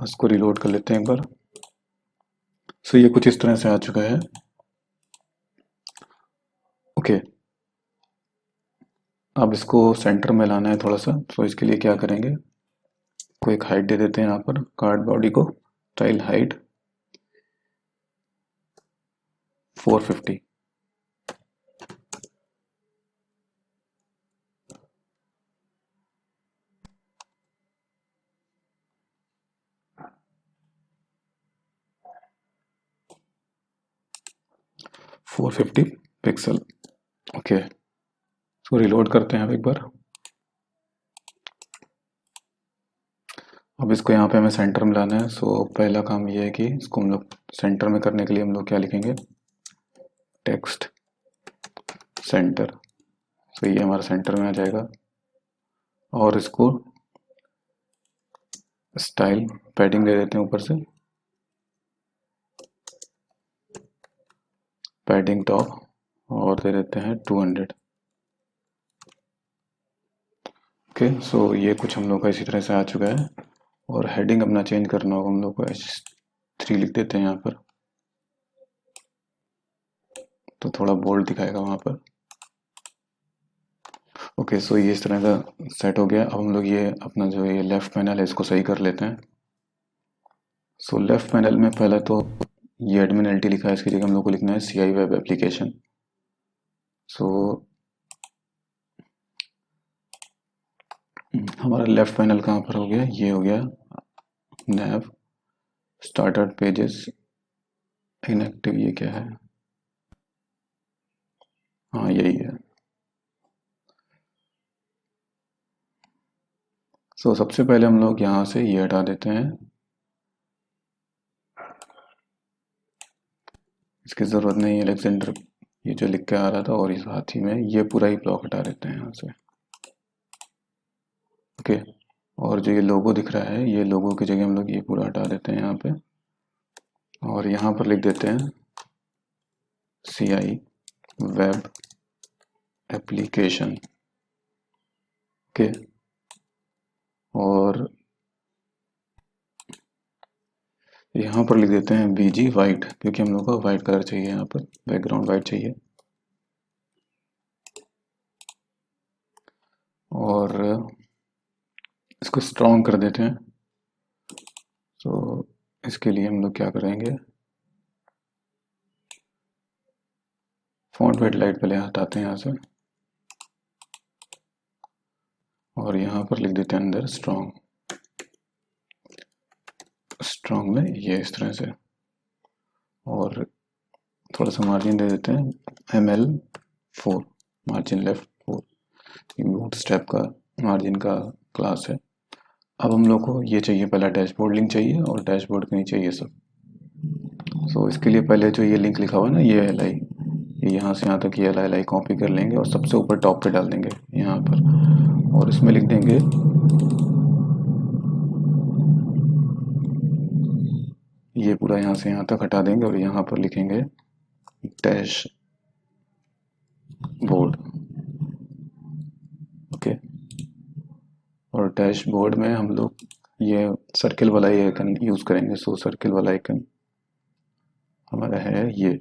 इसको रिलोड कर लेते हैं एक बार। सो ये कुछ इस तरह से आ चुका है। ओके, अब इसको सेंटर में लाना है थोड़ा सा। सो इसके लिए क्या करेंगे, को एक हाइट दे देते हैं यहाँ पर, कार्ड बॉडी को स्टाइल हाइट 450। पिक्सल। ओके, इसको रिलोड करते हैं अब एक बार। अब इसको यहाँ पे हमें सेंटर में लाना है। सो पहला काम ये है कि इसको हम लोग सेंटर में करने के लिए हम लोग क्या लिखेंगे, टेक्स्ट सेंटर। सो ये हमारा सेंटर में आ जाएगा। और इसको स्टाइल पैडिंग दे देते हैं ऊपर से, पैडिंग टॉप, और दे देते हैं 200। ओके, सो ये कुछ हम लोग का इसी तरह से आ चुका है। और हेडिंग अपना चेंज करना होगा हम लोग को, H3 लिख देते हैं यहाँ पर, तो थोड़ा बोल्ड दिखाएगा वहाँ पर। ओके, सो ये इस तरह का सेट हो गया। अब हम लोग ये अपना जो ये लेफ्ट पैनल है इसको सही कर लेते हैं। सो लेफ्ट पैनल में पहले तो ये एडमिन एल टी लिखा है, इसकी जगह हम लोग को लिखना है CI वेब एप्लीकेशन। सो हमारा लेफ्ट पैनल कहाँ पर हो गया, ये हो गया नैव स्टार्टर पेजेस इनएक्टिव। ये क्या है, हाँ यही है। सो सबसे पहले हम लोग यहाँ से ये हटा देते हैं, इसकी ज़रूरत नहीं है अलेक्जेंडर, ये जो लिख के आ रहा था। और इस हाथी में ये पूरा ही ब्लॉक हटा देते हैं यहाँ से। ओके, और जो ये लोगो दिख रहा है, ये लोगो की जगह हम लोग ये पूरा हटा देते हैं यहाँ पे। और यहाँ पर लिख देते हैं CI वेब एप्लीकेशन। ओके, और यहाँ पर लिख देते हैं BG वाइट, क्योंकि हम लोग को वाइट कलर चाहिए, यहाँ पर बैकग्राउंड वाइट चाहिए। और इसको स्ट्रॉन्ग कर देते हैं। तो इसके लिए हम लोग क्या करेंगे, फॉन्ट वेट लाइट पहले हटाते हैं यहाँ से, और यहाँ पर लिख देते हैं अंदर स्ट्रॉन्ग। स्ट्रॉन्ग में ये इस तरह से, और थोड़ा सा मार्जिन दे देते हैं ML4, margin left 4। Boot step का मार्जिन का क्लास है। अब हम लोग को ये चाहिए, पहला डैशबोर्ड लिंक चाहिए, और डैशबोर्ड के नीचे ये सब। सो इसके लिए पहले जो ये लिंक लिखा हुआ है ना, ये LI, ये यहाँ से यहाँ तक ये LI कॉपी कर लेंगे और सबसे ऊपर टॉप पे डाल देंगे यहाँ पर, और इसमें लिख देंगे ये पूरा यहाँ से यहाँ तक हटा देंगे, और यहाँ पर लिखेंगे डैश बोर्ड। ओके, और डैशबोर्ड में हम लोग ये सर्किल वाला ही आइकन यूज़ करेंगे। सो सर्किल वाला आइकन हमारा है ये।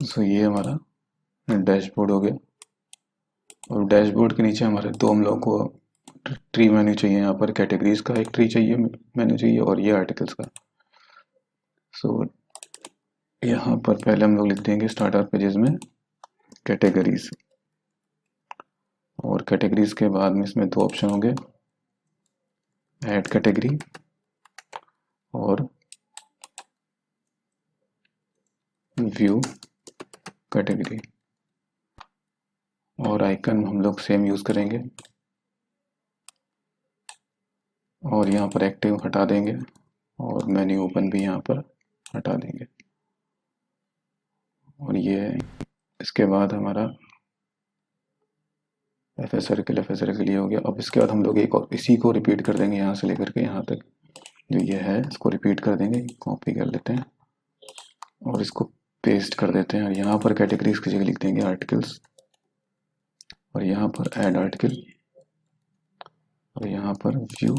सो ये हमारा डैशबोर्ड हो गया। और डैशबोर्ड के नीचे हमारे दो हम लोग को ट्री मेन्यू चाहिए, यहाँ पर कैटेगरीज का एक ट्री चाहिए, मेन्यू चाहिए, और ये आर्टिकल्स का। सो यहाँ पर पहले हम लोग लिख देंगे स्टार्टर पेजेस में कैटेगरीज, और कैटेगरीज के बाद में इसमें दो ऑप्शन होंगे, ऐड कैटेगरी और व्यू कैटेगरी। और आइकन हम लोग सेम यूज़ करेंगे, और यहाँ पर एक्टिव हटा देंगे, और मेन्यू ओपन भी यहाँ पर हटा देंगे। और ये इसके बाद हमारा FS सर्किल ये हो गया। अब इसके बाद हम लोग एक और इसी को रिपीट कर देंगे, यहाँ से लेकर के यहाँ तक जो ये है, इसको रिपीट कर देंगे, कॉपी कर लेते हैं और इसको पेस्ट कर देते हैं। और यहाँ पर कैटेगरीज की जगह लिख देंगे आर्टिकल्स, और यहाँ पर ऐड आर्टिकल, और यहाँ पर व्यू,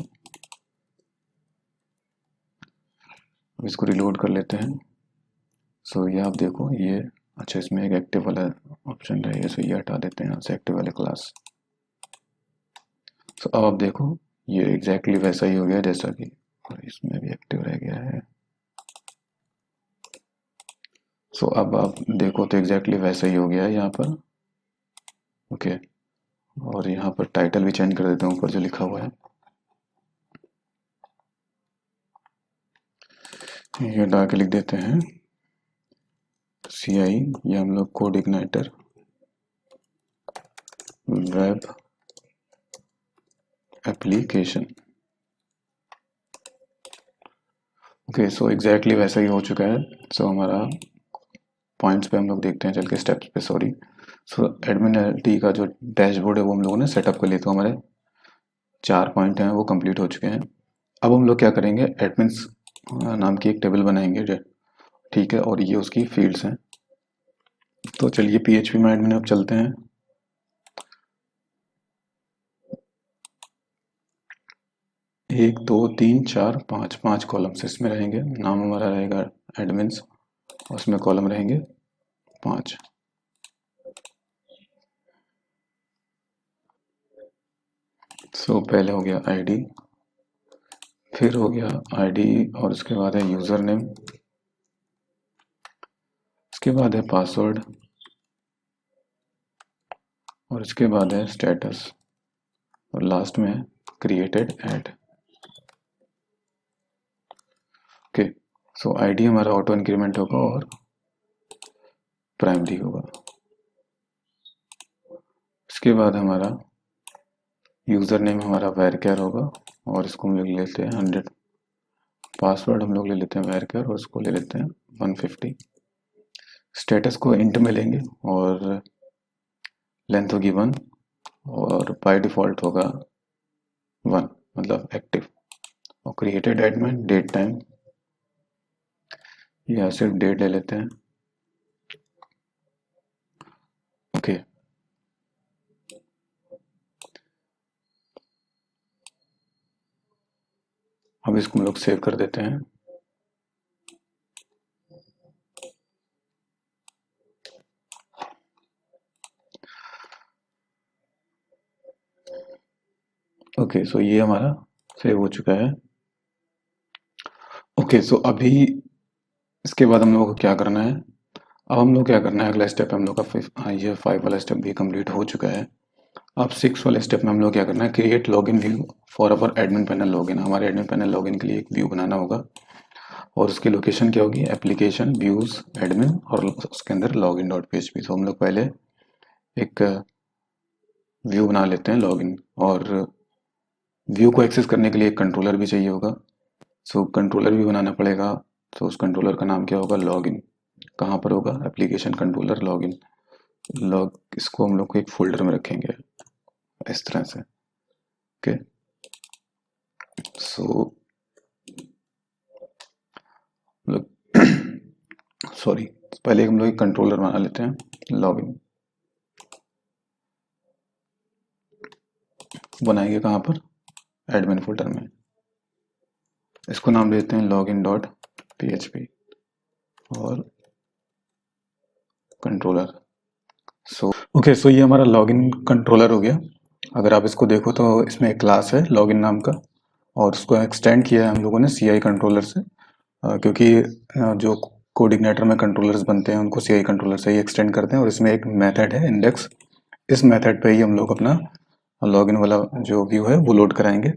अब इसको रिलोड कर लेते हैं। सो ये आप देखो, ये अच्छा, इसमें एक एक्टिव वाला ऑप्शन रहेगा, सो ये हटा देते हैं यहाँ से, एक्टिव वाले क्लास। सो अब आप देखो, ये एग्जैक्टली वैसा ही हो गया जैसा कि, और इसमें भी एक्टिव रह गया है। सो अब आप देखो तो एग्जैक्टली वैसा ही हो गया है यहाँ पर। ओके, और यहाँ पर टाइटल भी चेंज कर देते हैं, ऊपर जो लिखा हुआ है ये डाल के लिख देते हैं CI, ये हम लोग code igniter web application. Okay, so exactly वैसा ही हो चुका है। सो हमारा पॉइंट्स पे हम लोग देखते हैं चल के, स्टेप्स पे सॉरी। सो एडमिन का जो डैशबोर्ड है वो हम लोगों ने सेटअप कर लिया, तो हमारे 4 पॉइंट हैं वो कंप्लीट हो चुके हैं। अब हम लोग क्या करेंगे, एडमिन्स नाम की एक टेबल बनाएंगे, ठीक है, और ये उसकी फील्ड्स हैं। तो चलिए PHP में एडमिन अब चलते हैं। एक दो तीन चार पाँच, 5 कॉलम्स इसमें रहेंगे। नाम हमारा रहेगा एडमिन्स, और उसमें कॉलम रहेंगे 5। सो पहले हो गया आईडी, फिर हो गया आईडी, और उसके बाद है यूज़र नेम, उसके बाद है पासवर्ड, और इसके बाद है स्टेटस, और लास्ट में है क्रिएटेड ऐड। ओके, सो आईडी हमारा ऑटो इंक्रीमेंट होगा और प्राइमरी होगा। इसके बाद हमारा यूज़र नेम हमारा वैरकेर होगा, और इसको हम लोग ले लेते हैं 100। पासवर्ड हम लोग ले लेते हैं वैरकेर, और इसको ले लेते हैं 150। स्टेटस को इंट में लेंगे, और लेंथ होगी 1, और बाय डिफ़ॉल्ट होगा 1, मतलब एक्टिव। और क्रिएटेड एडमिन डेट टाइम, यहाँ सिर्फ डेट ले लेते हैं। ओके, अब इसको हम लोग सेव कर देते हैं। ओके, सो ये हमारा सेव हो चुका है। ओके, सो अभी इसके बाद हम लोग को क्या करना है, अब हम लोग क्या करना है, अगला स्टेप हम लोग का ये 5 वाला स्टेप भी कंप्लीट हो चुका है। अब 6 वाले स्टेप में हम लोग क्या करना है, create login view for our admin panel login. हमारे एडमिन पैनल लॉगिन के लिए एक व्यू बनाना होगा, और उसकी लोकेशन क्या होगी, एप्लीकेशन व्यूज एडमिन, और उसके अंदर लॉगिन डॉट PHP। तो हम लोग पहले एक व्यू बना लेते हैं लॉगिन, और व्यू को एक्सेस करने के लिए एक कंट्रोलर भी चाहिए होगा। सो कंट्रोलर भी बनाना पड़ेगा। तो उस कंट्रोलर का नाम क्या होगा, लॉगिन। कहाँ पर होगा, एप्लीकेशन कंट्रोलर लॉगिन। इसको हम लोग को एक फोल्डर में रखेंगे इस तरह से। ओके, सो सॉरी, पहले हम लोग एक कंट्रोलर बना लेते हैं लॉगिन। बनाएंगे कहाँ पर, एडमिन फोल्डर में। इसको नाम देते हैं लॉगिन डॉट PHP और कंट्रोलर। ओके, सो ये हमारा लॉगिन कंट्रोलर हो गया। अगर आप इसको देखो तो इसमें एक क्लास है लॉगिन नाम का, और उसको एक्सटेंड किया है हम लोगों ने CI कंट्रोलर से, क्योंकि जो कोडिग्नेटर में कंट्रोलर्स बनते हैं उनको CI कंट्रोलर से ही एक्सटेंड करते हैं। और इसमें एक मेथड है इंडेक्स, इस मेथड पे ही हम लोग अपना लॉगिन वाला जो व्यू है वो लोड कराएंगे।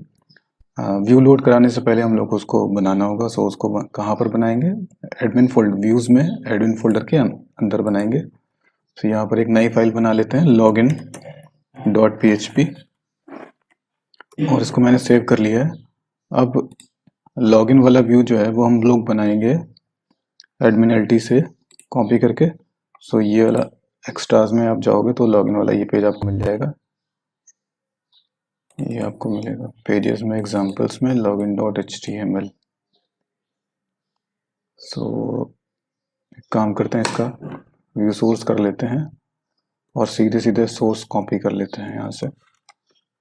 व्यू लोड कराने से पहले हम लोग को उसको बनाना होगा। सो उसको कहाँ पर बनाएंगे, एडमिन फोल्डर व्यूज़ में एडमिन फोल्डर के अंदर बनाएंगे। तो यहाँ पर एक नई फाइल बना लेते हैं लॉगिन डॉट PHP, और इसको मैंने सेव कर लिया है। अब लॉगिन वाला व्यू जो है वो हम लोग बनाएंगे एडमिन LT से कॉपी करके। सो ये वाला एक्स्ट्राज में आप जाओगे तो लॉगिन वाला ये पेज आपको मिल जाएगा, ये आपको मिलेगा पेजेस में, एग्जांपल्स में लॉगिन डॉट HTML। सो एक काम करते हैं, इसका व्यू सोर्स कर लेते हैं और सीधे सीधे सोर्स कॉपी कर लेते हैं यहाँ से,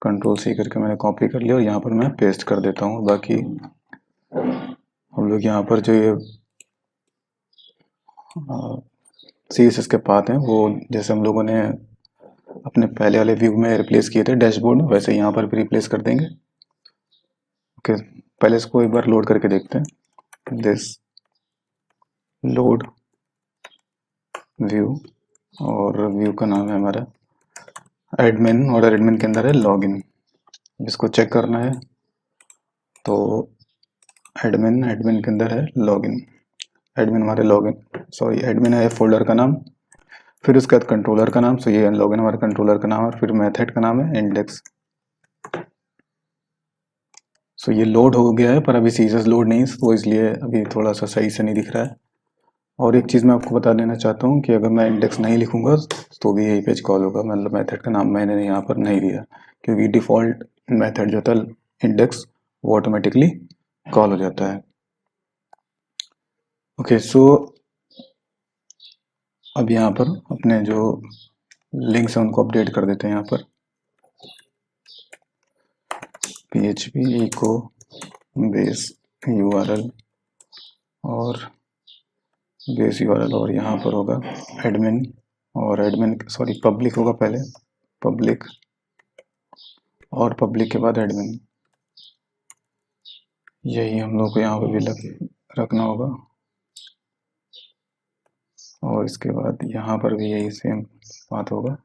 कंट्रोल सी करके मैंने कॉपी कर लिया और यहाँ पर मैं पेस्ट कर देता हूँ। बाकी हम लोग यहाँ पर जो ये CSS के पाथ हैं वो जैसे हम लोगों ने अपने पहले वाले व्यू में रिप्लेस किए थे डैशबोर्ड में, वैसे यहाँ पर भी रिप्लेस कर देंगे। ओके, पहले इसको एक बार लोड करके देखते हैं। दिस लोड व्यू, और व्यू का नाम है हमारा एडमिन, और एडमिन के अंदर है लॉगिन। इसको चेक करना है तो एडमिन के अंदर है लॉगिन। एडमिन हमारे लॉगिन सॉरी एडमिन है फोल्डर का नाम, फिर उसके बाद कंट्रोलर का नाम, सो ये लॉगिन हमारे कंट्रोलर का नाम है, और फिर मेथड का नाम है इंडेक्स। सो ये लोड हो गया है पर अभी सीएसएस लोड नहीं, तो इसलिए अभी थोड़ा सा सही से नहीं दिख रहा है। और एक चीज़ मैं आपको बता देना चाहता हूँ कि अगर मैं इंडेक्स नहीं लिखूंगा तो भी यही पेज कॉल होगा, मतलब मेथड का नाम मैंने यहाँ पर नहीं दिया क्योंकि डिफ़ॉल्ट मेथड जो था इंडेक्स वो ऑटोमेटिकली कॉल हो जाता है। ओके, सो अब यहाँ पर अपने जो लिंक्स हैं उनको अपडेट कर देते हैं। यहाँ पर PHP echo base URL और बेस URL, और यहाँ पर होगा एडमिन, और एडमिन सॉरी पब्लिक होगा पहले, पब्लिक, और पब्लिक के बाद एडमिन। यही हम लोग को यहाँ पर भी रखना होगा, और इसके बाद यहाँ पर भी यही सेम बात होगा,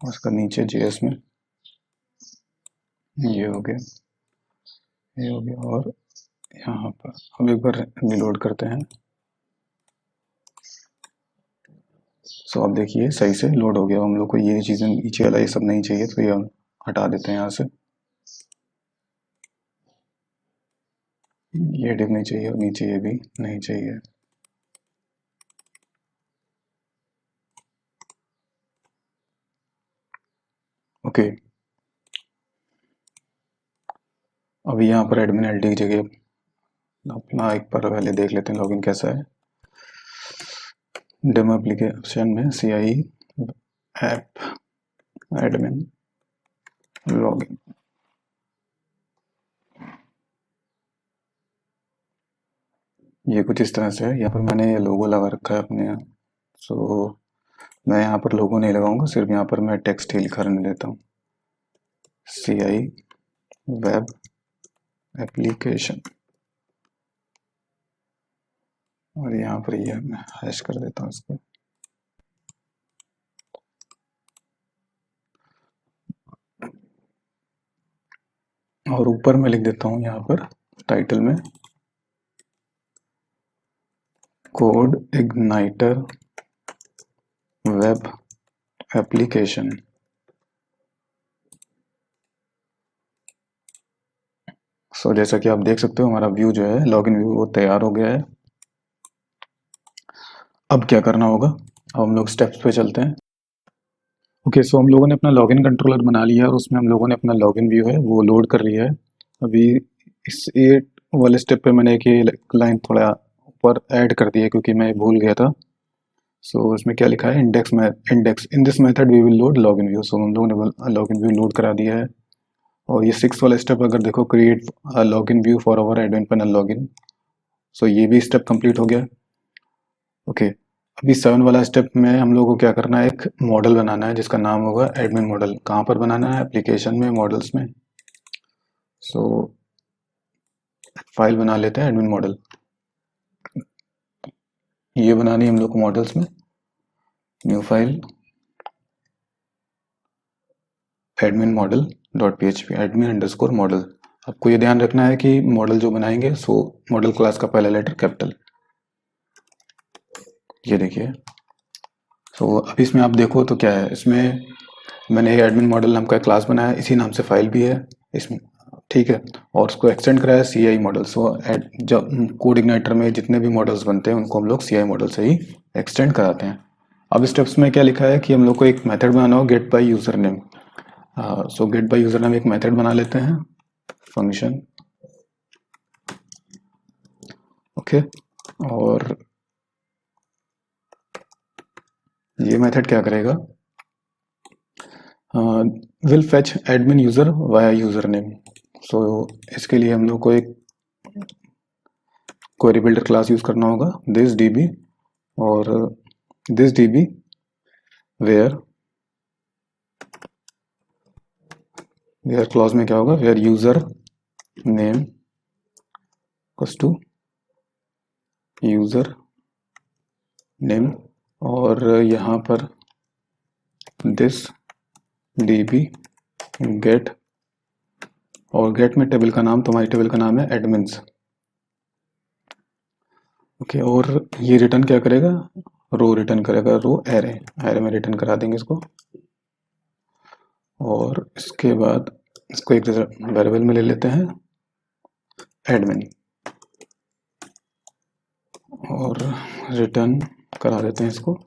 और उसका नीचे JS में ये हो गया, ये हो गया। और यहाँ पर अब एक बार रिलोड करते हैं। सो अब देखिए सही से लोड हो गया। हम लोग को ये चीज़ें नीचे वाला ये सब नहीं चाहिए, तो ये हम हटा देते हैं यहाँ से। ये डिव नहीं चाहिए और नीचे ये भी नहीं चाहिए। ओके, अभी यहाँ पर एडमिन LT की जगह अपना एक बार पहले देख लेते हैं लॉगिन कैसा है। डेमो एप्लीकेशन में CI ऐप एडमिन लॉगिन, ये कुछ इस तरह से है। यहाँ पर मैंने ये लोगो लगा रखा है अपने। सो मैं यहाँ पर लोगो नहीं लगाऊंगा, सिर्फ यहाँ पर मैं टेक्स्ट ही लिखा रहने देता हूँ, CI वेब एप्लीकेशन, और यहाँ पर ये मैं हैश कर देता हूँ इसको। और ऊपर मैं लिख देता हूँ यहाँ पर टाइटल में कोड इग्नाइटर वेब एप्लीकेशन। सो जैसा कि आप देख सकते हो हमारा व्यू जो है लॉगिन व्यू वो तैयार हो गया है। अब क्या करना होगा, अब हम लोग स्टेप्स पे चलते हैं। ओके, सो हम लोगों ने अपना लॉगिन कंट्रोलर बना लिया और उसमें हम लोगों ने अपना लॉगिन व्यू है वो लोड कर लिया है। अभी इस ये वाले स्टेप पे मैंने एक ये लाइन थोड़ा ऊपर ऐड कर दिया क्योंकि मैं भूल गया था। सो इसमें क्या लिखा है, index in this method we will load login view. So हम लोगों ने लॉगिन व्यू लोड करा दिया है। और ये 6 वाला स्टेप अगर देखो, create login view for our admin panel login, so ये भी स्टेप कंप्लीट हो गया। ओके, अभी 7 वाला स्टेप में हम लोगों को क्या करना है, एक मॉडल बनाना है जिसका नाम होगा एडमिन मॉडल। कहाँ पर बनाना है, एप्लीकेशन में, मॉडल्स में। सो फाइल बना लेते हैं एडमिन मॉडल, ये बनानी है हम लोग को मॉडल्स में। New file admin model .php admin underscore model. आपको ये ध्यान रखना है कि मॉडल जो बनाएंगे सो मॉडल क्लास का पहला लेटर कैपिटल। ये देखिए, सो अब इसमें आप देखो तो क्या है, इसमें मैंने एडमिन मॉडल नाम का क्लास बनाया, इसी नाम से फाइल भी है इसमें, ठीक है। और उसको एक्सटेंड कराया CI मॉडल। सो जब कोड इग्नाइटर में जितने भी मॉडल्स बनते हैं उनको हम लोग CI मॉडल से ही एक्सटेंड कराते हैं। अब स्टेप्स में क्या लिखा है कि हम लोग को एक मेथड बनाना हो get by user name. So get by user name एक मेथड बना लेते हैं, फंक्शन। ओके, और ये मेथड क्या करेगा, will fetch admin user via user name. So इसके लिए हम लोग को एक क्वेरी बिल्डर क्लास यूज़ करना होगा, दिस डीबी, और दिस डीबी वेयर क्लॉज में क्या होगा, where user name equals to user name, और यहाँ पर दिस डीबी गेट, और गेट में टेबल का नाम, तुम्हारी टेबल का नाम है एडमिन्स। ओके, और ये रिटर्न क्या करेगा, रो रिटर्न करेगा, रो एरे में रिटर्न करा देंगे इसको। और इसके बाद इसको एक वेरिएबल में ले लेते हैं एडमिन, और रिटर्न करा देते हैं इसको।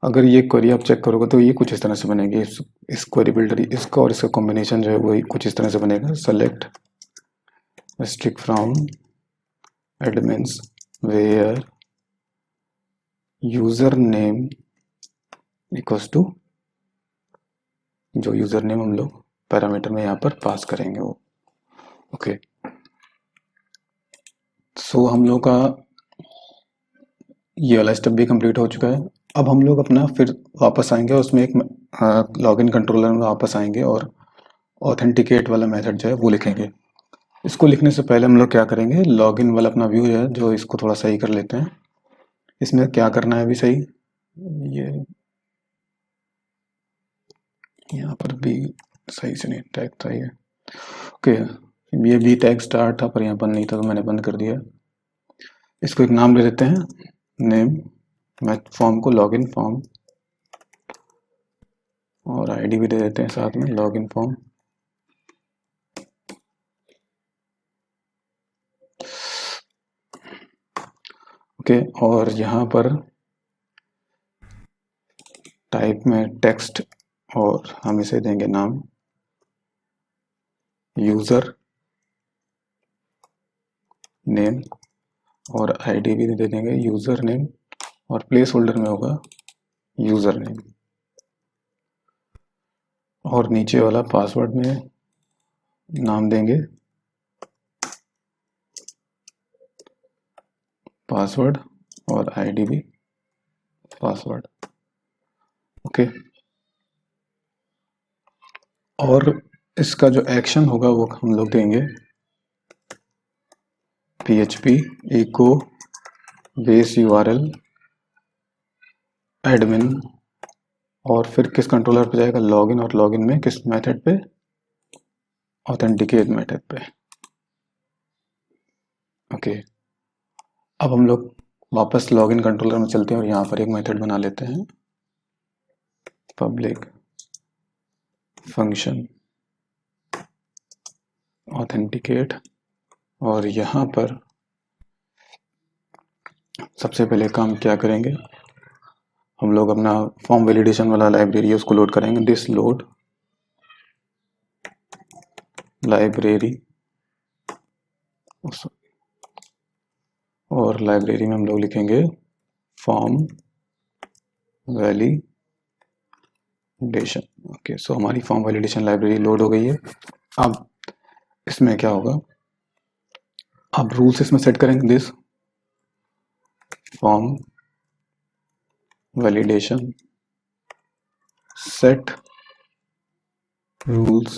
अगर ये क्वेरी आप चेक करोगे तो ये कुछ इस तरह से बनेगी, इस क्वेरी बिल्डर, इसका और इसका कॉम्बिनेशन जो है वही कुछ इस तरह से बनेगा, select strict from admins where user name equals to, जो यूज़र नेम हम लोग पैरामीटर में यहाँ पर पास करेंगे वो। ओके, सो हम लोग का ये वाला स्टेप भी कंप्लीट हो चुका है। अब हम लोग अपना फिर वापस आएंगे, उसमें एक लॉगिन कंट्रोलर में वापस आएंगे और ऑथेंटिकेट वाला मेथड जो है वो लिखेंगे। इसको लिखने से पहले हम लोग क्या करेंगे, लॉगिन वाला अपना व्यू है जो, इसको थोड़ा सही कर लेते हैं। इसमें क्या करना है अभी सही, ये यहाँ पर भी सही से नहीं टैग था ये। ओके, ये भी टैग स्टार्ट था पर यहाँ पर नहीं था तो मैंने बंद कर दिया। इसको एक नाम दे देते हैं, नेम, मैं फॉर्म को लॉगिन फॉर्म, और आईडी भी दे देते हैं साथ में, लॉगिन फॉर्म। ओके, और यहाँ पर टाइप में टेक्स्ट, और हम इसे देंगे नाम यूज़र नेम, और आईडी भी दे देंगे यूज़र नेम, और प्लेस होल्डर में होगा यूज़र नेम, और नीचे वाला पासवर्ड में नाम देंगे पासवर्ड, और आईडी भी पासवर्ड। ओके, और इसका जो एक्शन होगा वो हम लोग देंगे php echo base url admin, और फिर किस कंट्रोलर पे जाएगा, लॉगिन, और लॉगिन में किस मेथड पे, ऑथेंटिकेट मेथड पे। ओके, अब हम लोग वापस लॉगिन कंट्रोलर में चलते हैं और यहाँ पर एक मेथड बना लेते हैं, पब्लिक फंक्शन ऑथेंटिकेट, और यहाँ पर सबसे पहले काम क्या करेंगे, हम लोग अपना फॉर्म वैलिडेशन वाला लाइब्रेरी है उसको लोड करेंगे, दिस लोड लाइब्रेरी, और लाइब्रेरी में हम लोग लिखेंगे फॉर्म वैलिडेशन। ओके, सो हमारी फॉर्म वैलिडेशन लाइब्रेरी लोड हो गई है। अब इसमें क्या होगा, अब रूल्स इसमें सेट करेंगे, this form validation set rules.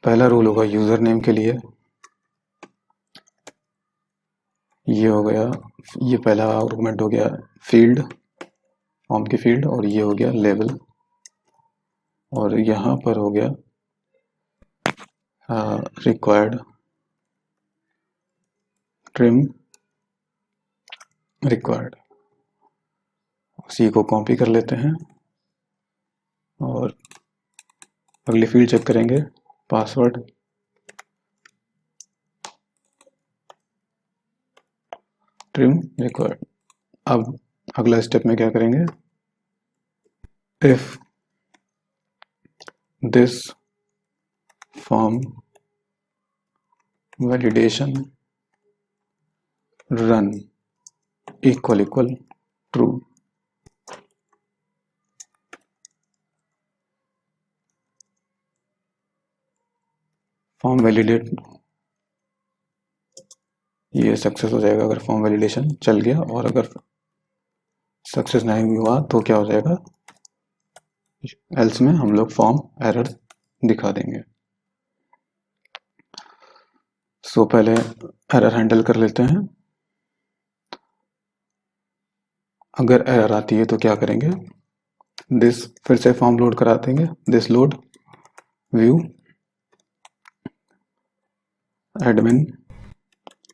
पहला रूल होगा यूजर नेम के लिए, ये हो गया, ये पहला आर्गुमेंट हो गया फील्ड, फॉर्म की फील्ड, और ये हो गया लेवल, और यहाँ पर हो गया रिक्वायर्ड ट्रिम रिक्वायर्ड। उसी को कॉपी कर लेते हैं और अगली फील्ड चेक करेंगे, पासवर्ड, ट्रिम रिक्वायर्ड। अब अगला स्टेप में क्या करेंगे, if this form validation run equal true, form validate, ये सक्सेस हो जाएगा अगर फॉर्म वैलिडेशन चल गया, और अगर सक्सेस नहीं हुआ तो क्या हो जाएगा, एल्स में हम लोग फॉर्म एरर दिखा देंगे। सो पहले एरर हैंडल कर लेते हैं। अगर एरर आती है तो क्या करेंगे, दिस फिर से फॉर्म लोड करा देंगे, this load view admin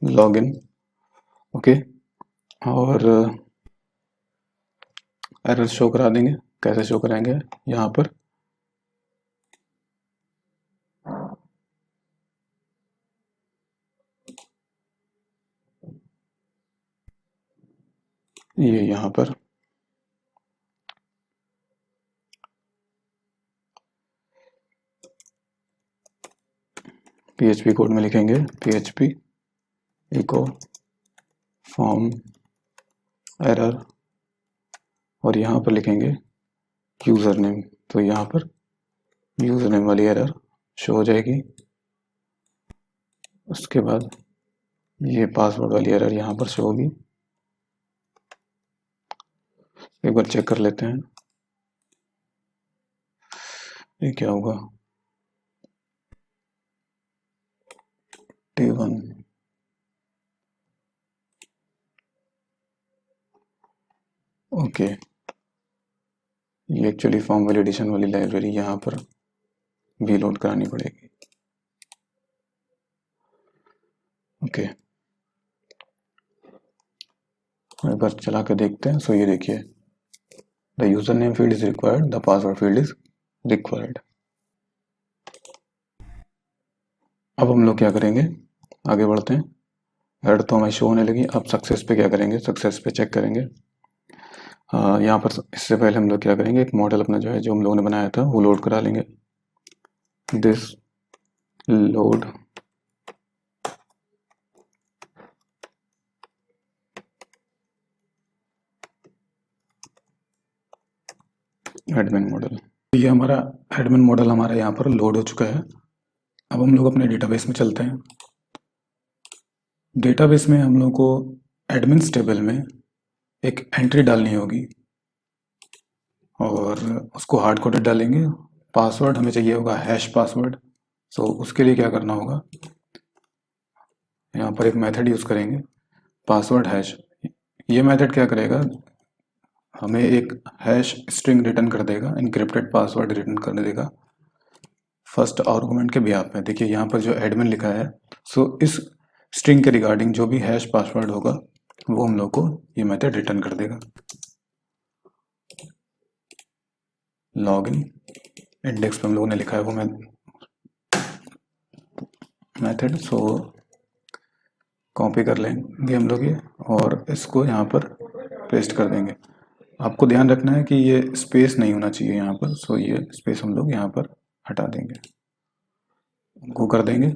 login, okay, और एरर शो करा देंगे। कैसे शो कराएंगे, यहाँ पर ये यहाँ पर PHP कोड में लिखेंगे PHP इको फॉर्म एरर, और यहाँ पर लिखेंगे यूज़र नेम, तो यहाँ पर यूज़र नेम वाली एरर शो हो जाएगी। उसके बाद ये पासवर्ड वाली एरर यहाँ पर शो होगी। एक बार चेक कर लेते हैं ये क्या होगा, T1 ओके, ये एक्चुअली फॉर्म वैलिडेशन वाली लाइब्रेरी यहाँ पर भी लोड करानी पड़ेगी। ओके, एक बार चला के देखते हैं। सो ये देखिए, the user name field is required, the password field is required. अब हम लोग क्या करेंगे, आगे बढ़ते हैं। एरर तो हमें शो होने लगी, अब सक्सेस पे क्या करेंगे, सक्सेस पे चेक करेंगे। यहाँ पर इससे पहले हम लोग क्या करेंगे, एक मॉडल अपना जो है, जो हम लोगों ने बनाया था वो लोड करा लेंगे। दिस लोड एडमिन मॉडल, ये हमारा एडमिन मॉडल हमारा यहाँ पर लोड हो चुका है। अब हम लोग अपने डेटाबेस में चलते हैं। डेटाबेस में हम लोग को एडमिन्स टेबल में एक एंट्री डालनी होगी, और उसको हार्ड कोडेड डालेंगे। पासवर्ड हमें चाहिए होगा हैश पासवर्ड। सो उसके लिए क्या करना होगा, यहाँ पर एक मेथड यूज़ करेंगे पासवर्ड हैश। ये मेथड क्या करेगा, हमें एक हैश स्ट्रिंग रिटर्न कर देगा, इनक्रिप्टेड पासवर्ड रिटर्न कर देगा फर्स्ट आर्गुमेंट के बिहाफ में। देखिए यहाँ पर जो एडमिन लिखा है, सो इस स्ट्रिंग के रिगार्डिंग जो भी हैश पासवर्ड होगा वो हम लोग को ये मेथड रिटर्न कर देगा। लॉगिन इंडेक्स पे हम लोगों ने लिखा है वो मेथड, सो कॉपी कर लेंगे हम लोग ये, और इसको यहाँ पर पेस्ट कर देंगे। आपको ध्यान रखना है कि ये स्पेस नहीं होना चाहिए यहाँ पर, सो ये स्पेस हम लोग यहाँ पर हटा देंगे, गो कर देंगे।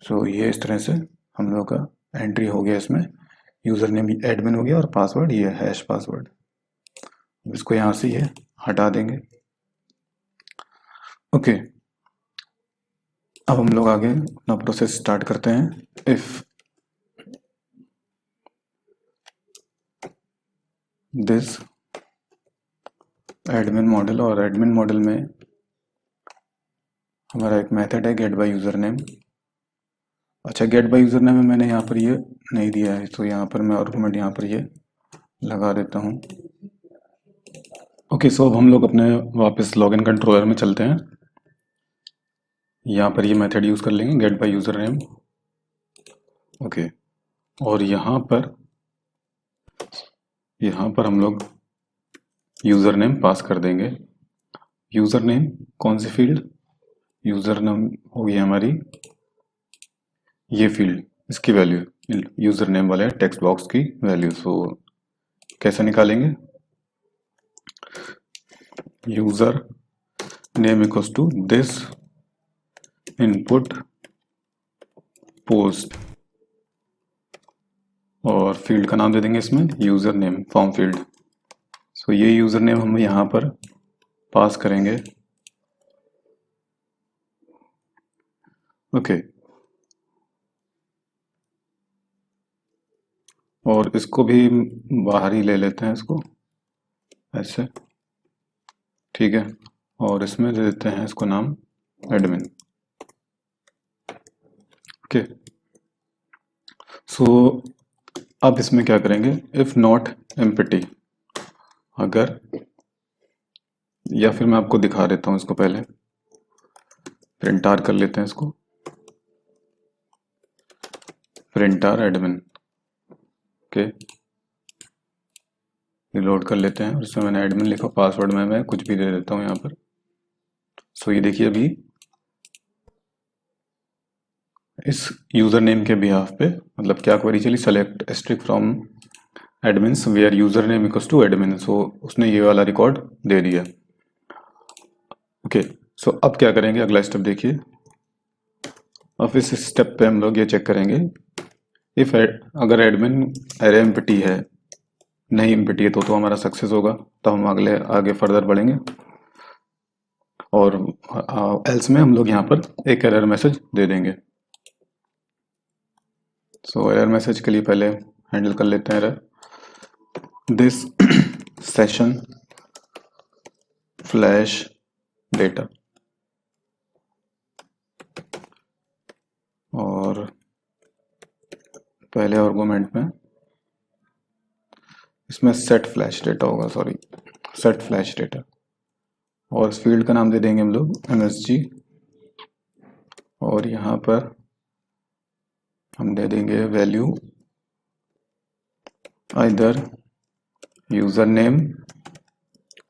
सो ये इस तरह से हम लोग का एंट्री हो गया, इसमें यूज़र नेम एडमिन हो गया और पासवर्ड ये हैश पासवर्ड। इसको यहाँ से ये हटा देंगे। ओके, अब हम लोग आगे अपना प्रोसेस स्टार्ट करते हैं। इफ दिस एडमिन मॉडल, और एडमिन मॉडल में हमारा एक मेथड है गेट बाय यूज़र नेम। अच्छा, गेट बाय यूज़र नेम में मैंने यहाँ पर ये नहीं दिया है, तो यहाँ पर मैं आर्गुमेंट यहाँ पर ये लगा देता हूँ। ओके, सो अब हम लोग अपने वापस लॉगिन कंट्रोलर में चलते हैं। यहाँ पर ये मेथड यूज़ कर लेंगे get by user name. Okay, और यहाँ पर हम लोग यूज़र नेम पास कर देंगे। यूज़र नेम कौन सी फील्ड, यूज़र नेम होगी हमारी ये फील्ड, इसकी वैल्यू यूज़र नेम वाले टेक्स्ट बॉक्स की वैल्यू। सो कैसे निकालेंगे, user name equals to this input post, और फील्ड का नाम दे देंगे इसमें user name form field. So ये यूज़र नेम हम यहाँ पर पास करेंगे ओके, और इसको भी बाहर ही ले लेते हैं इसको ऐसे, ठीक है। और इसमें दे देते हैं इसको नाम एडमिन। ओके, सो अब इसमें क्या करेंगे, इफ नॉट एम्प्टी, अगर, या फिर मैं आपको दिखा देता हूँ इसको, पहले प्रिंट आर कर लेते हैं इसको, print R admin. Okay, reload कर लेते हैं, और इसमें मैंने एडमिन लिखा, पासवर्ड में मैं कुछ भी दे देता हूँ यहाँ पर। सो ये देखिए अभी इस यूजर नेम के बिहाफ पे, मतलब क्या क्वेरी चली, select string from admins where user name equals to admin, so उसने ये वाला रिकॉर्ड दे दिया। ओके, सो अब क्या करेंगे, अगला स्टेप देखिए। अब इस स्टेप पे हम लोग ये चेक करेंगे, इफ अगर एडमिन एरे एम्प्टी है, नहीं एम्प्टी है तो हमारा सक्सेस होगा, तो हम अगले आगे फर्दर बढ़ेंगे। और एल्स में हम लोग यहाँ पर एक एरर मैसेज दे देंगे। सो एरर मैसेज के लिए पहले हैंडल कर लेते हैं error, this session flash data, और पहले आर्गुमेंट में इसमें सेट फ्लैश डेटा होगा, सॉरी, सेट फ्लैश डेटा, और इस फील्ड का नाम दे देंगे हम लोग MSG, और यहाँ पर हम दे देंगे वैल्यू आइदर यूजर नेम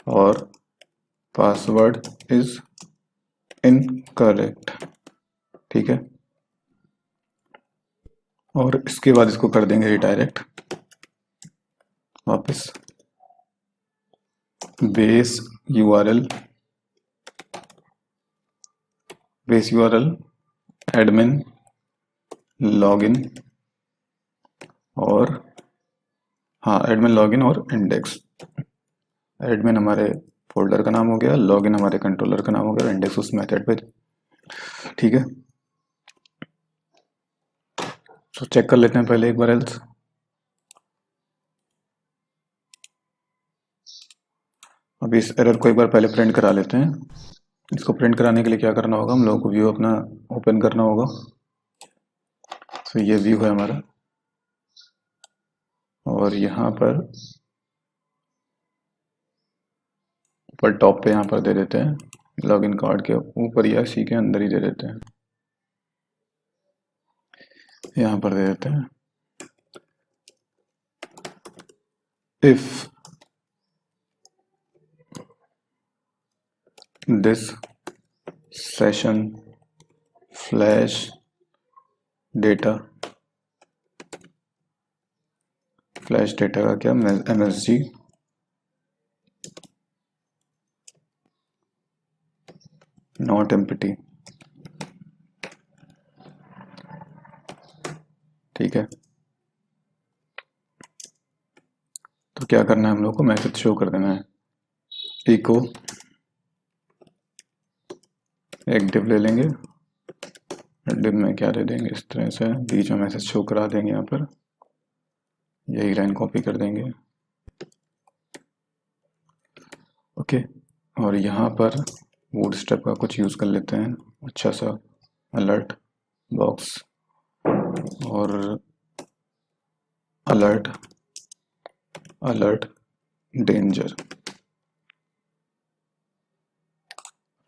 और पासवर्ड इज इनकरेक्ट, ठीक है। और इसके बाद इसको कर देंगे रिडायरेक्ट वापस बेस यूआरएल एडमिन लॉगिन, और हाँ एडमिन लॉगिन और इंडेक्स। एडमिन हमारे फोल्डर का नाम हो गया, लॉगिन हमारे कंट्रोलर का नाम हो गया, और इंडेक्स उस मेथड पे, ठीक है। तो चेक कर लेते हैं पहले एक बार एल्स। अभी इस एरर को एक बार पहले प्रिंट करा लेते हैं। इसको प्रिंट कराने के लिए क्या करना होगा, हम लोगों को व्यू अपना ओपन करना होगा। तो ये व्यू है हमारा, और यहाँ पर ऊपर टॉप पे यहाँ पर दे देते हैं लॉगिन कार्ड के ऊपर या सी के अंदर ही दे देते हैं, यहाँ पर दे देते हैं if this session flash data, flash data का क्या, MSG नॉट एम्प्टी, ठीक है। तो क्या करना है, हम लोग को मैसेज शो कर देना है, इको एक डिव ले लेंगे, डिव में क्या दे देंगे, इस तरह से बीच में मैसेज शो करा देंगे, यहाँ पर यही लाइन कॉपी कर देंगे, ओके। और यहाँ पर बूटस्ट्रैप का कुछ यूज़ कर लेते हैं, अच्छा सा अलर्ट बॉक्स, और अलर्ट अलर्ट डेंजर,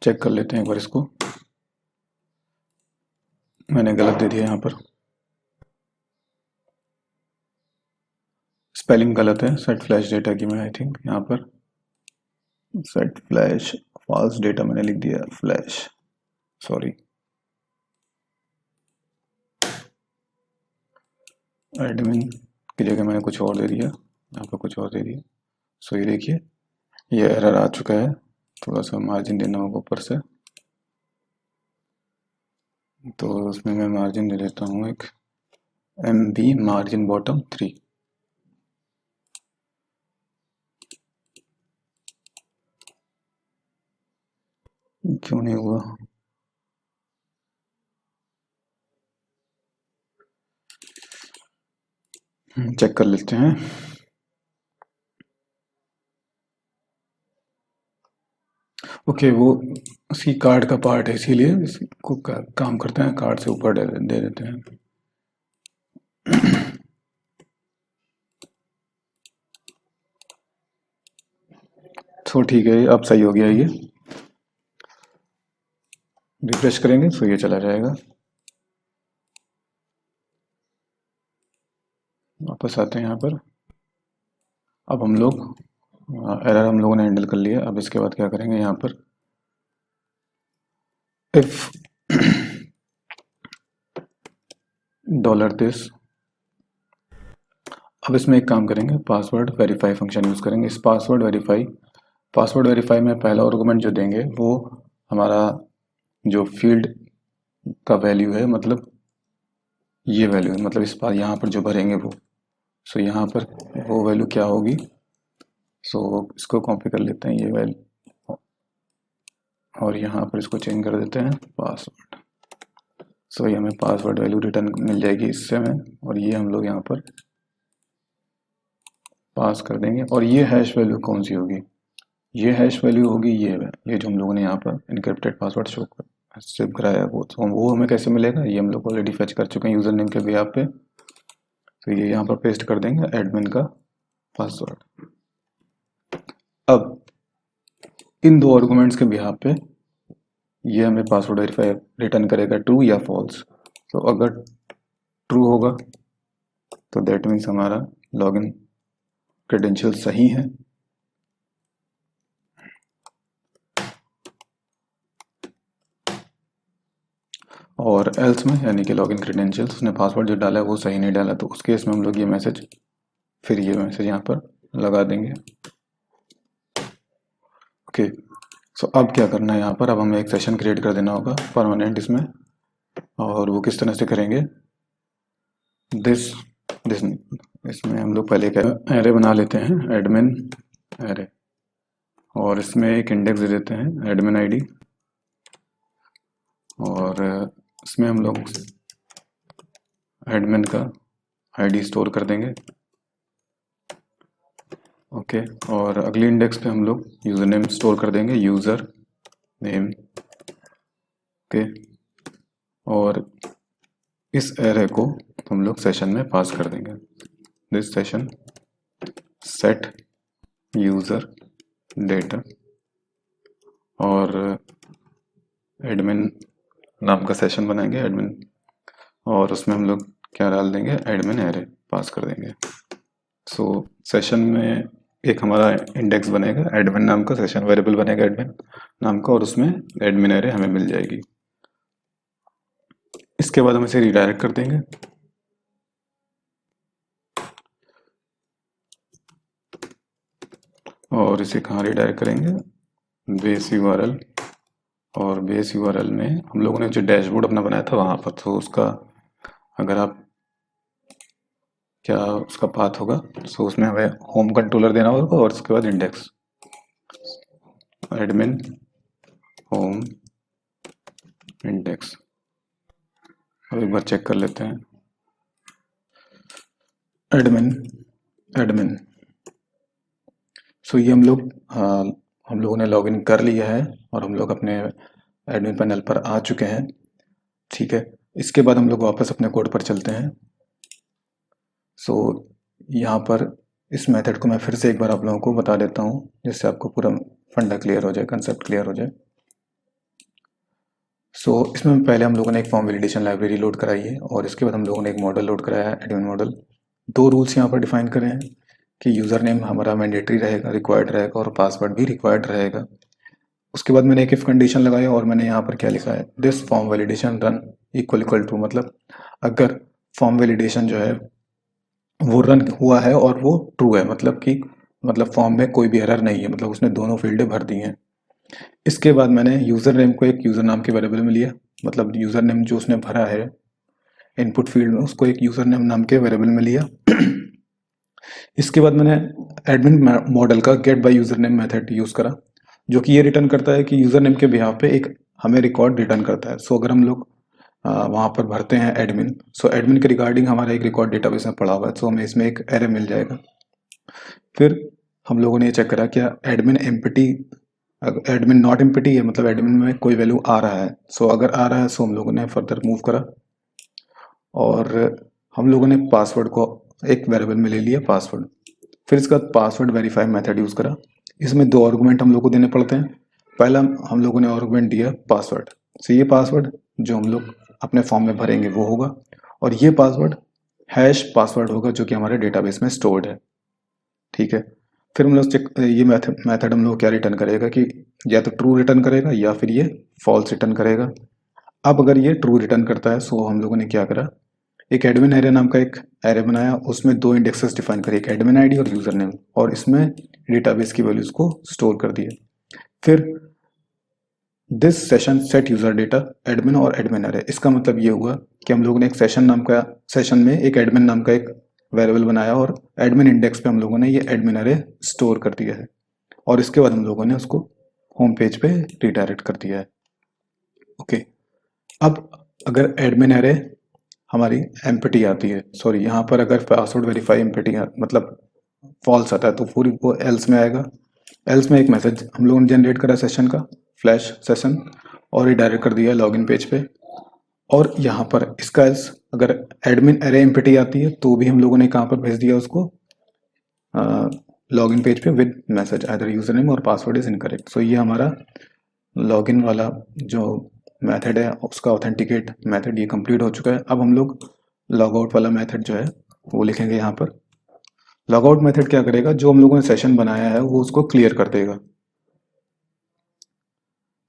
चेक कर लेते हैं एक बार इसको। मैंने गलत दे दिया यहाँ पर, स्पेलिंग गलत है सेट फ्लैश डेटा की, मैं आई थिंक यहाँ पर सेट फ्लैश फॉल्स डेटा मैंने लिख दिया फ्लैश, सॉरी। एडमिन की जगह मैंने कुछ और दे दिया, यहाँ पर कुछ और दे दिया। सो ये देखिए ये एरर आ चुका है, थोड़ा सा मार्जिन देना होगा ऊपर से, तो उसमें मैं मार्जिन दे देता हूँ एक MB मार्जिन बॉटम 3, क्यों नहीं हुआ, चेक कर लेते हैं। ओके, वो उसकी कार्ड का पार्ट है, इसीलिए इसको काम करते हैं, कार्ड से ऊपर दे देते हैं। तो ठीक है, अब सही हो गया ये। रिफ्रेश करेंगे तो ये चला जाएगा। वापस आते हैं यहाँ पर। अब हम लोग एरर हम लोगों ने हैंडल कर लिया। अब इसके बाद क्या करेंगे, यहाँ पर इफ $this। अब इसमें एक काम करेंगे, पासवर्ड वेरीफाई फंक्शन यूज़ करेंगे। इस पासवर्ड वेरीफाई में पहला आर्गुमेंट जो देंगे वो हमारा जो फील्ड का वैल्यू है, मतलब ये वैल्यू है, मतलब इस बार यहाँ पर जो भरेंगे वो। सो यहाँ पर वो वैल्यू क्या होगी, सो इसको कॉपी कर लेते हैं ये वैल्यू, और यहाँ पर इसको चेंज कर देते हैं पासवर्ड। सो ये हमें पासवर्ड वैल्यू रिटर्न मिल जाएगी इससे हमें, और ये हम लोग यहाँ पर पास कर देंगे। और ये हैश वैल्यू कौन सी होगी, ये हैश वैल्यू होगी ये जो हम लोगों ने यहाँ पर इनक्रिप्टेड पासवर्ड शो सेव कराया है वो। तो वो हमें कैसे मिलेगा, ये हम लोग ऑलरेडी फेच कर चुके हैं यूज़र नेम के बिहाफ पे। तो ये यहाँ पर पेस्ट कर देंगे एडमिन का पासवर्ड। अब इन दो आर्गुमेंट्स के बिहाफ पे ये हमें पासवर्ड वेरीफाई रिटर्न करेगा ट्रू या फॉल्स। तो अगर ट्रू होगा तो दैट मीन्स हमारा लॉगिन क्रेडेंशियल सही है, और एल्स में यानी कि लॉगिन क्रेडेंशियल्स उसने पासवर्ड जो डाला है वो सही नहीं डाला, तो उस केस में हम लोग ये मैसेज यहाँ पर लगा देंगे। ओके, सो अब क्या करना है यहाँ पर, अब हमें एक सेशन क्रिएट कर देना होगा परमानेंट इसमें। और वो किस तरह से करेंगे, दिस इसमें हम लोग पहले क्या एरे बना लेते हैं, एडमिन एरे, और इसमें एक इंडेक्स दे देते हैं एडमिन आईडी, और इसमें हम लोग एडमिन का आईडी स्टोर कर देंगे। ओके, और अगली इंडेक्स पे हम लोग यूज़र नेम स्टोर कर देंगे, यूज़र नेम। ओके, और इस एरे को हम लोग सेशन में पास कर देंगे, this session set user data, और एडमिन नाम का सेशन बनाएंगे एडमिन, और उसमें हम लोग क्या डाल देंगे, एडमिन एरे पास कर देंगे। सो सेशन में एक हमारा इंडेक्स बनेगा एडमिन नाम का, सेशन वेरिएबल बनेगा एडमिन नाम का, और उसमें एडमिन एरे हमें मिल जाएगी। इसके बाद हम इसे रिडायरेक्ट कर देंगे। और इसे कहाँ रिडायरेक्ट करेंगे, बेस यूआरएल, और बेस यूआरएल में हम लोगों ने जो डैशबोर्ड अपना बनाया था वहाँ पर, तो उसका अगर आप क्या उसका पाथ होगा, सो उसमें हमें होम कंट्रोलर देना होगा, और उसके बाद इंडेक्स एडमिन होम इंडेक्स। अब एक बार चेक कर लेते हैं, एडमिन। सो ये हम लोगों ने लॉगिन कर लिया है, और हम लोग अपने एडमिन पैनल पर आ चुके हैं। ठीक है, इसके बाद हम लोग वापस अपने कोड पर चलते हैं। सो यहाँ पर इस मेथड को मैं फिर से एक बार आप लोगों को बता देता हूँ, जिससे आपको पूरा फंडा क्लियर हो जाए, कंसेप्ट क्लियर हो जाए। सो इसमें पहले हम लोगों ने एक फॉर्म वैलिडेशन लाइब्रेरी लोड कराई है, और इसके बाद हम लोगों ने एक मॉडल लोड कराया है, एडमिन मॉडल। दो रूल्स यहाँ पर डिफाइन करे हैं कि यूज़र नेम हमारा मैंडेटरी रहेगा, रिक्वायर्ड रहेगा, और पासवर्ड भी रिक्वायर्ड रहेगा। उसके बाद मैंने एक इफ कंडीशन लगाई, और मैंने यहाँ पर क्या लिखा है, this form validation run equal to, मतलब अगर फॉर्म वैलिडेशन जो है वो रन हुआ है और वो ट्रू है, मतलब फॉर्म में कोई भी एरर नहीं है, मतलब उसने दोनों फील्डें भर दी हैं। इसके बाद मैंने यूज़र नेम को एक यूज़र नाम के वेरिएबल में लिया, मतलब यूज़र नेम जो उसने भरा है इनपुट फील्ड में, उसको एक यूज़र नेम नाम के वेरिएबल में लिया। इसके बाद मैंने एडमिन मॉडल का get by user name method use करा, जो कि ये रिटर्न करता है कि यूज़र नेम के बिहाफ पे एक हमें रिकॉर्ड रिटर्न करता है। सो अगर हम लोग वहाँ पर भरते हैं एडमिन। सो एडमिन के रिगार्डिंग हमारा एक रिकॉर्ड डेटाबेस में पड़ा हुआ है, सो हमें इसमें एक एरे मिल जाएगा। फिर हम लोगों ने ये चेक करा क्या admin empty, admin not empty है, मतलब एडमिन में कोई वैल्यू आ रहा है। सो अगर आ रहा है सो हम लोगों ने फर्दर मूव करा और हम लोगों ने पासवर्ड को एक वेरिएबल में ले लिया पासवर्ड। फिर इसका पासवर्ड वेरीफाई मेथड यूज़ करा। इसमें दो आर्गुमेंट हम लोग को देने पड़ते हैं। पहला हम लोगों ने आर्गुमेंट दिया पासवर्ड, सो ये पासवर्ड जो हम लोग अपने फॉर्म में भरेंगे वो होगा, और ये पासवर्ड हैश पासवर्ड होगा जो कि हमारे डेटाबेस में स्टोर्ड है। ठीक है। फिर हम लोग चेक, ये मेथड हम लोग क्या रिटर्न करेगा कि या तो ट्रू रिटर्न करेगा या फिर ये फॉल्स रिटर्न करेगा। अब अगर ये ट्रू रिटर्न करता है सो हम लोगों ने क्या करा, एक एडमिन एरे नाम का एक एरे बनाया, उसमें दो इंडेक्सेस डिफाइन करे, एक एडमिन आईडी और यूजर नेम, और इसमें डेटाबेस की वैल्यूज को स्टोर कर दिया। फिर this session set user data admin और एडमिन एरे, इसका मतलब ये हुआ कि हम लोगों ने एक सेशन में एक एडमिन नाम का एक वेरिएबल बनाया और एडमिन इंडेक्स पे हम लोगों ने ये एडमिन एरे स्टोर कर दिया है, और इसके बाद हम लोगों ने उसको होम पेज पे रिडायरेक्ट कर दिया है। ओके। अब अगर एडमिन एरे हमारी एम्प्टी आती है, सॉरी यहाँ पर अगर पासवर्ड वेरीफाई एम्प्टी मतलब फॉल्स आता है तो पूरी वो एल्स में आएगा। एल्स में एक मैसेज हम लोगों ने जनरेट करा सेशन का, फ्लैश सेशन, और रिडायरेक्ट कर दिया लॉगिन पेज पे। और यहाँ पर इसका एल्स अगर एडमिन एरे एम्प्टी आती है तो भी हम लोगों ने कहाँ पर भेज दिया उसको, लॉगिन पेज पे with message either user name और पासवर्ड इज इनकरेक्ट। सो ये हमारा लॉगिन वाला जो मेथड है उसका ऑथेंटिकेट मेथड ये कंप्लीट हो चुका है। अब हम लोग लॉग आउट वाला मेथड जो है वो लिखेंगे यहाँ पर। लॉग आउट मेथड क्या करेगा, जो हम लोगों ने सेशन बनाया है वो उसको क्लियर कर देगा।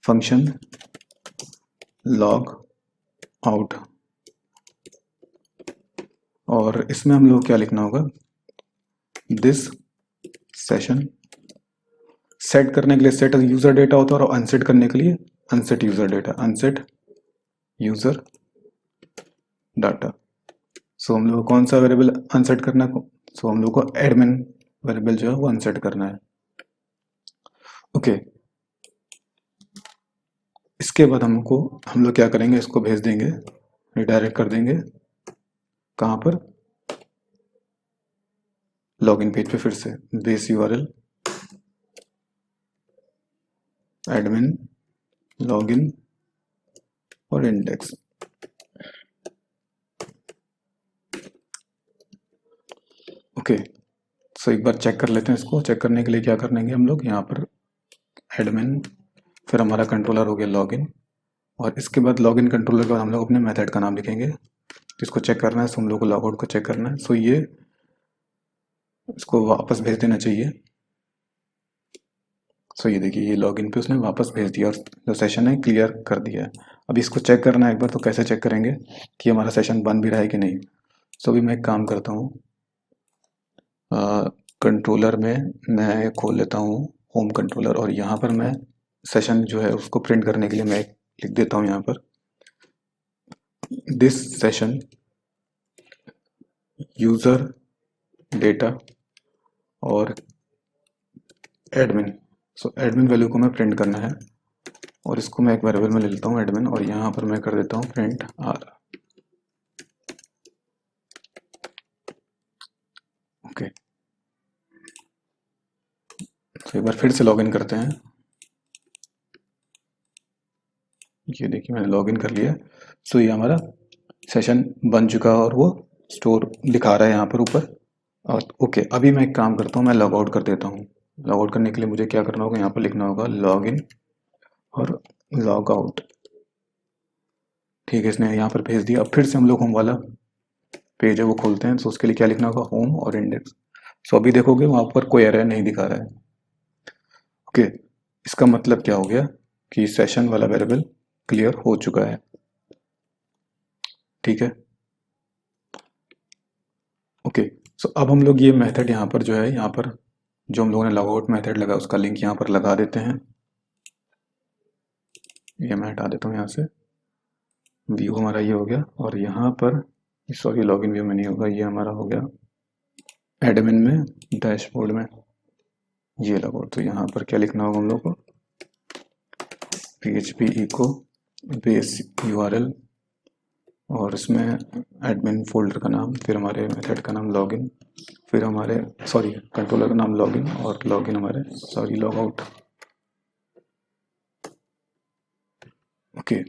फंक्शन लॉग आउट, और इसमें हम लोग क्या लिखना होगा, दिस सेशन, सेट करने के लिए सेट यूजर डेटा होता है और अनसेट करने के लिए unset user data, unset user data. So हम लोग को कौन सा वेरिएबल अनसेट करना है, सो हम लोग को एडमिन वेरिएबल जो है वो अनसेट करना है। ओके। इसके बाद हम लोग क्या करेंगे, इसको भेज देंगे, रिडायरेक्ट कर देंगे कहाँ पर, लॉगिन पेज पे। फिर से बेस यूआरएल एडमिन लॉगिन और इंडेक्स। ओके। सो एक बार चेक कर लेते हैं इसको। चेक करने के लिए क्या करेंगे हम लोग, यहाँ पर एडमिन, फिर हमारा कंट्रोलर हो गया लॉगिन, और इसके बाद लॉगिन कंट्रोलर के बाद हम लोग अपने मेथड का नाम लिखेंगे जिसको चेक करना है। सो हम लोग को लॉग आउट को चेक करना है। सो ये इसको वापस भेज देना चाहिए। सो ये देखिए ये लॉगिन पे उसने वापस भेज दिया और जो सेशन है क्लियर कर दिया है। अब इसको चेक करना है एक बार, तो कैसे चेक करेंगे कि हमारा सेशन बन भी रहा है कि नहीं। सो अभी मैं एक काम करता हूँ, कंट्रोलर में मैं खोल लेता हूँ होम कंट्रोलर, और यहाँ पर मैं सेशन जो है उसको प्रिंट करने के लिए मैं लिख देता हूँ यहाँ पर दिस सेशन यूजर डेटा और एडमिन। सो एडमिन वैल्यू को मैं प्रिंट करना है, और इसको मैं एक वेरिएबल में ले लेता हूँ एडमिन, और यहाँ पर मैं कर देता हूँ प्रिंट आर। ओके। तो एक बार फिर से लॉगिन करते हैं। ये देखिए मैंने लॉगिन कर लिया। सो ये हमारा सेशन बन चुका है और वो स्टोर दिखा रहा है यहाँ पर ऊपर। और ओके, अभी मैं एक काम करता हूँ, मैं लॉग आउट कर देता हूँ। लॉग आउट करने के लिए मुझे क्या करना होगा, यहाँ पर लिखना होगा लॉगिन और लॉग आउट। ठीक है, इसने यहाँ पर भेज दिया। अब फिर से हम लोग होम वाला पेज है वो खोलते हैं। सो उसके लिए क्या लिखना होगा, होम और इंडेक्स। सो अभी देखोगे वहाँ पर कोई एरर नहीं दिखा रहा है। ओके, इसका मतलब क्या हो गया कि सेशन वाला वेरिएबल क्लियर हो चुका है। ठीक है। ओके। सो अब हम लोग ये मेथड यहाँ पर जो है, यहाँ पर जो हम लोगों ने लॉग आउट मेथड लगा उसका लिंक यहाँ पर लगा देते हैं। ये मैं हटा देता हूँ यहाँ से। व्यू हमारा ये हो गया, और यहाँ पर सॉरी लॉगिन व्यू में नहीं होगा, ये हमारा हो गया एडमिन में, डैशबोर्ड में ये लगा। तो यहाँ पर क्या लिखना होगा हम लोग को, php echo बेस यूआरएल और इसमें एडमिन फोल्डर का नाम, फिर हमारे मेथड का नाम लॉगिन, फिर हमारे कंट्रोलर का नाम लॉगिन, और लॉगिन हमारे लॉग आउट। ओके,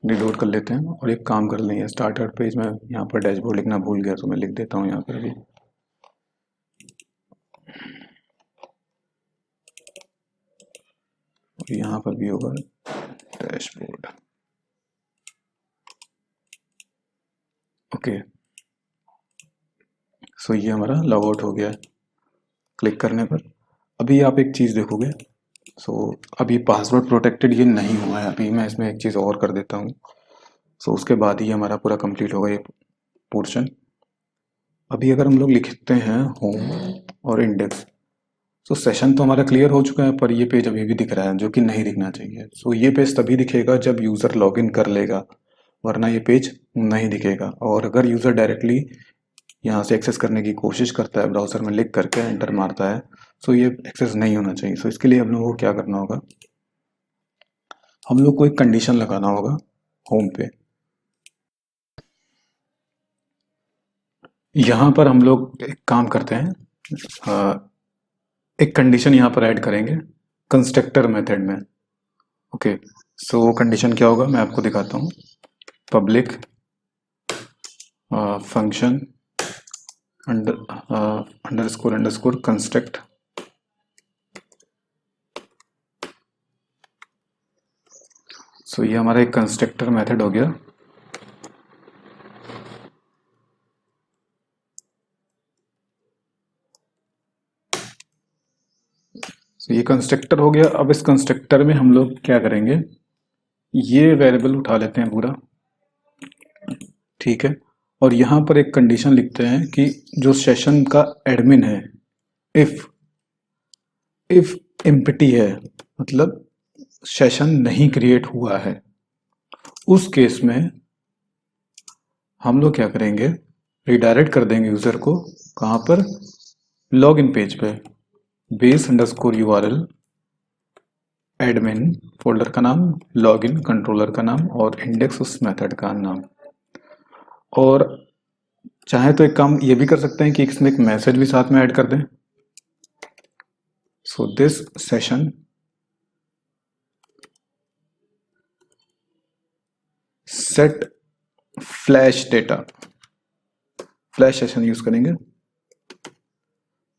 रिलोड कर लेते हैं और एक काम कर लेंगे। स्टार्टर पेज में यहाँ पर डैशबोर्ड लिखना भूल गया, तो मैं लिख देता हूँ यहाँ पर भी। और यहाँ पर भी होगा डैशबोर्ड। ओके, सो ये हमारा लॉग आउट हो गया है क्लिक करने पर। अभी आप एक चीज़ देखोगे, अभी पासवर्ड प्रोटेक्टेड ये नहीं हुआ है। अभी मैं इसमें एक चीज़ और कर देता हूँ, उसके बाद ही हमारा पूरा कंप्लीट होगा ये पोर्शन। अभी अगर हम लोग लिखते हैं होम और इंडेक्स, सेशन तो हमारा क्लियर हो चुका है, पर ये पेज अभी भी दिख रहा है, जो कि नहीं दिखना चाहिए। ये पेज तभी दिखेगा जब यूज़र लॉगिन कर लेगा, वरना ये पेज नहीं दिखेगा। और अगर यूज़र डायरेक्टली यहाँ से एक्सेस करने की कोशिश करता है, ब्राउज़र में लिख करके एंटर मारता है, ये एक्सेस नहीं होना चाहिए। इसके लिए हम लोग को क्या करना होगा, हम लोग को एक कंडीशन लगाना होगा होम पे। यहाँ पर हम लोग एक काम करते हैं, एक कंडीशन यहाँ पर ऐड करेंगे कंस्ट्रक्टर मेथड में। ओके, वो कंडीशन क्या होगा मैं आपको दिखाता हूँ। पब्लिक फंक्शन अंडरस्कोर कंस्ट्रक्ट, ये हमारा एक कंस्ट्रक्टर मेथड हो गया। ये कंस्ट्रक्टर हो गया। अब इस कंस्ट्रक्टर में हम लोग क्या करेंगे, ये वेरिएबल उठा लेते हैं पूरा, ठीक है। और यहाँ पर एक कंडीशन लिखते हैं कि जो सेशन का एडमिन है, इफ एम्प्टी है, मतलब सेशन नहीं क्रिएट हुआ है, उस केस में हम लोग क्या करेंगे, रिडायरेक्ट कर देंगे यूजर को कहाँ पर, लॉगिन पेज पे, base_url एडमिन फोल्डर का नाम, लॉगिन कंट्रोलर का नाम, और इंडेक्स उस मेथड का नाम। और चाहे तो एक काम ये भी कर सकते हैं कि इसमें एक मैसेज भी साथ में ऐड कर दें। This session set flash data, flash session use करेंगे,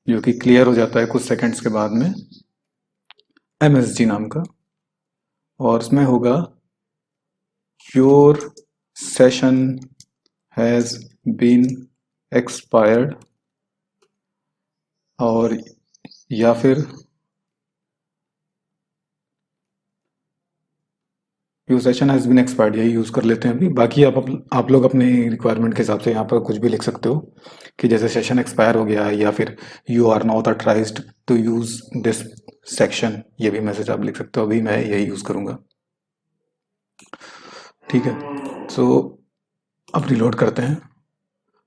जो कि क्लियर हो जाता है कुछ सेकंड्स के बाद में, MSG नाम का। और इसमें होगा your session has been expired, और या फिर your session has been expired, यही यूज कर लेते हैं अभी। बाकी आप लोग अपने रिक्वायरमेंट के हिसाब से यहाँ पर कुछ भी लिख सकते हो, कि जैसे सेशन एक्सपायर हो गया, या फिर you are not authorised to use this section, ये भी मैसेज आप लिख सकते हो। अभी मैं यही यूज करूंगा, ठीक है। अब रिलोड करते हैं।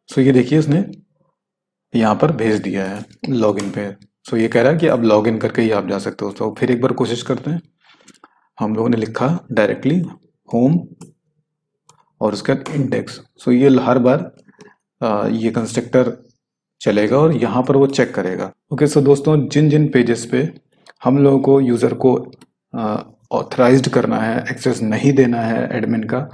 ये देखिए उसने यहाँ पर भेज दिया है लॉगिन पे। ये कह रहा है कि अब लॉगिन करके ही आप जा सकते हो। फिर एक बार कोशिश करते हैं। हम लोगों ने लिखा डायरेक्टली होम और उसका इंडेक्स। ये हर बार ये कंस्ट्रक्टर चलेगा और यहाँ पर वो चेक करेगा। ओके, दोस्तों, जिन जिन पेजेस पे हम लोगों को यूज़र को ऑथराइज्ड करना है, एक्सेस नहीं देना है एडमिन का,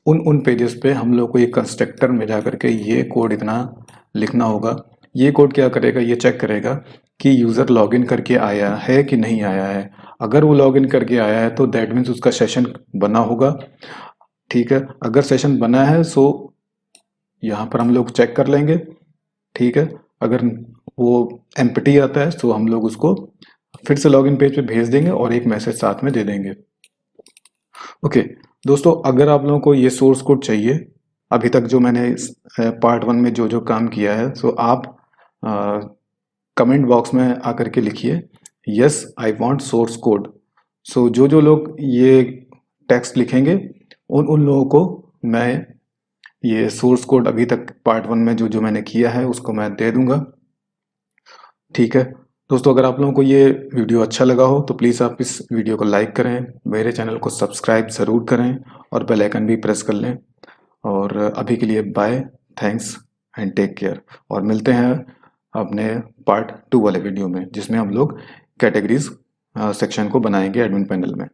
उन पेजेस पे हम लोग को ये कंस्ट्रक्टर में जा करके ये कोड इतना लिखना होगा। ये कोड क्या करेगा, ये चेक करेगा कि यूज़र लॉगिन करके आया है कि नहीं आया है। अगर वो लॉगिन करके आया है तो दैट मीन्स उसका सेशन बना होगा, ठीक है। अगर सेशन बना है यहाँ पर हम लोग चेक कर लेंगे, ठीक है। अगर वो एम्प्टी आता है तो हम लोग उसको फिर से लॉगिन पेज पे भेज देंगे और एक मैसेज साथ में दे देंगे। ओके दोस्तों, अगर आप लोगों को ये सोर्स कोड चाहिए, अभी तक जो मैंने पार्ट 1 में जो जो काम किया है, आप कमेंट बॉक्स में आकर के लिखिए yes I want source code. जो जो लोग ये टेक्स्ट लिखेंगे उन लोगों को मैं ये सोर्स कोड अभी तक पार्ट 1 में जो जो मैंने किया है उसको मैं दे दूंगा, ठीक है। दोस्तों अगर आप लोगों को ये वीडियो अच्छा लगा हो तो प्लीज़ आप इस वीडियो को लाइक करें, मेरे चैनल को सब्सक्राइब ज़रूर करें और बेल आइकन भी प्रेस कर लें। और अभी के लिए bye, thanks and take care. और मिलते हैं अपने पार्ट 2 वाले वीडियो में, जिसमें हम लोग कैटेगरीज सेक्शन को बनाएंगे एडमिन पैनल में।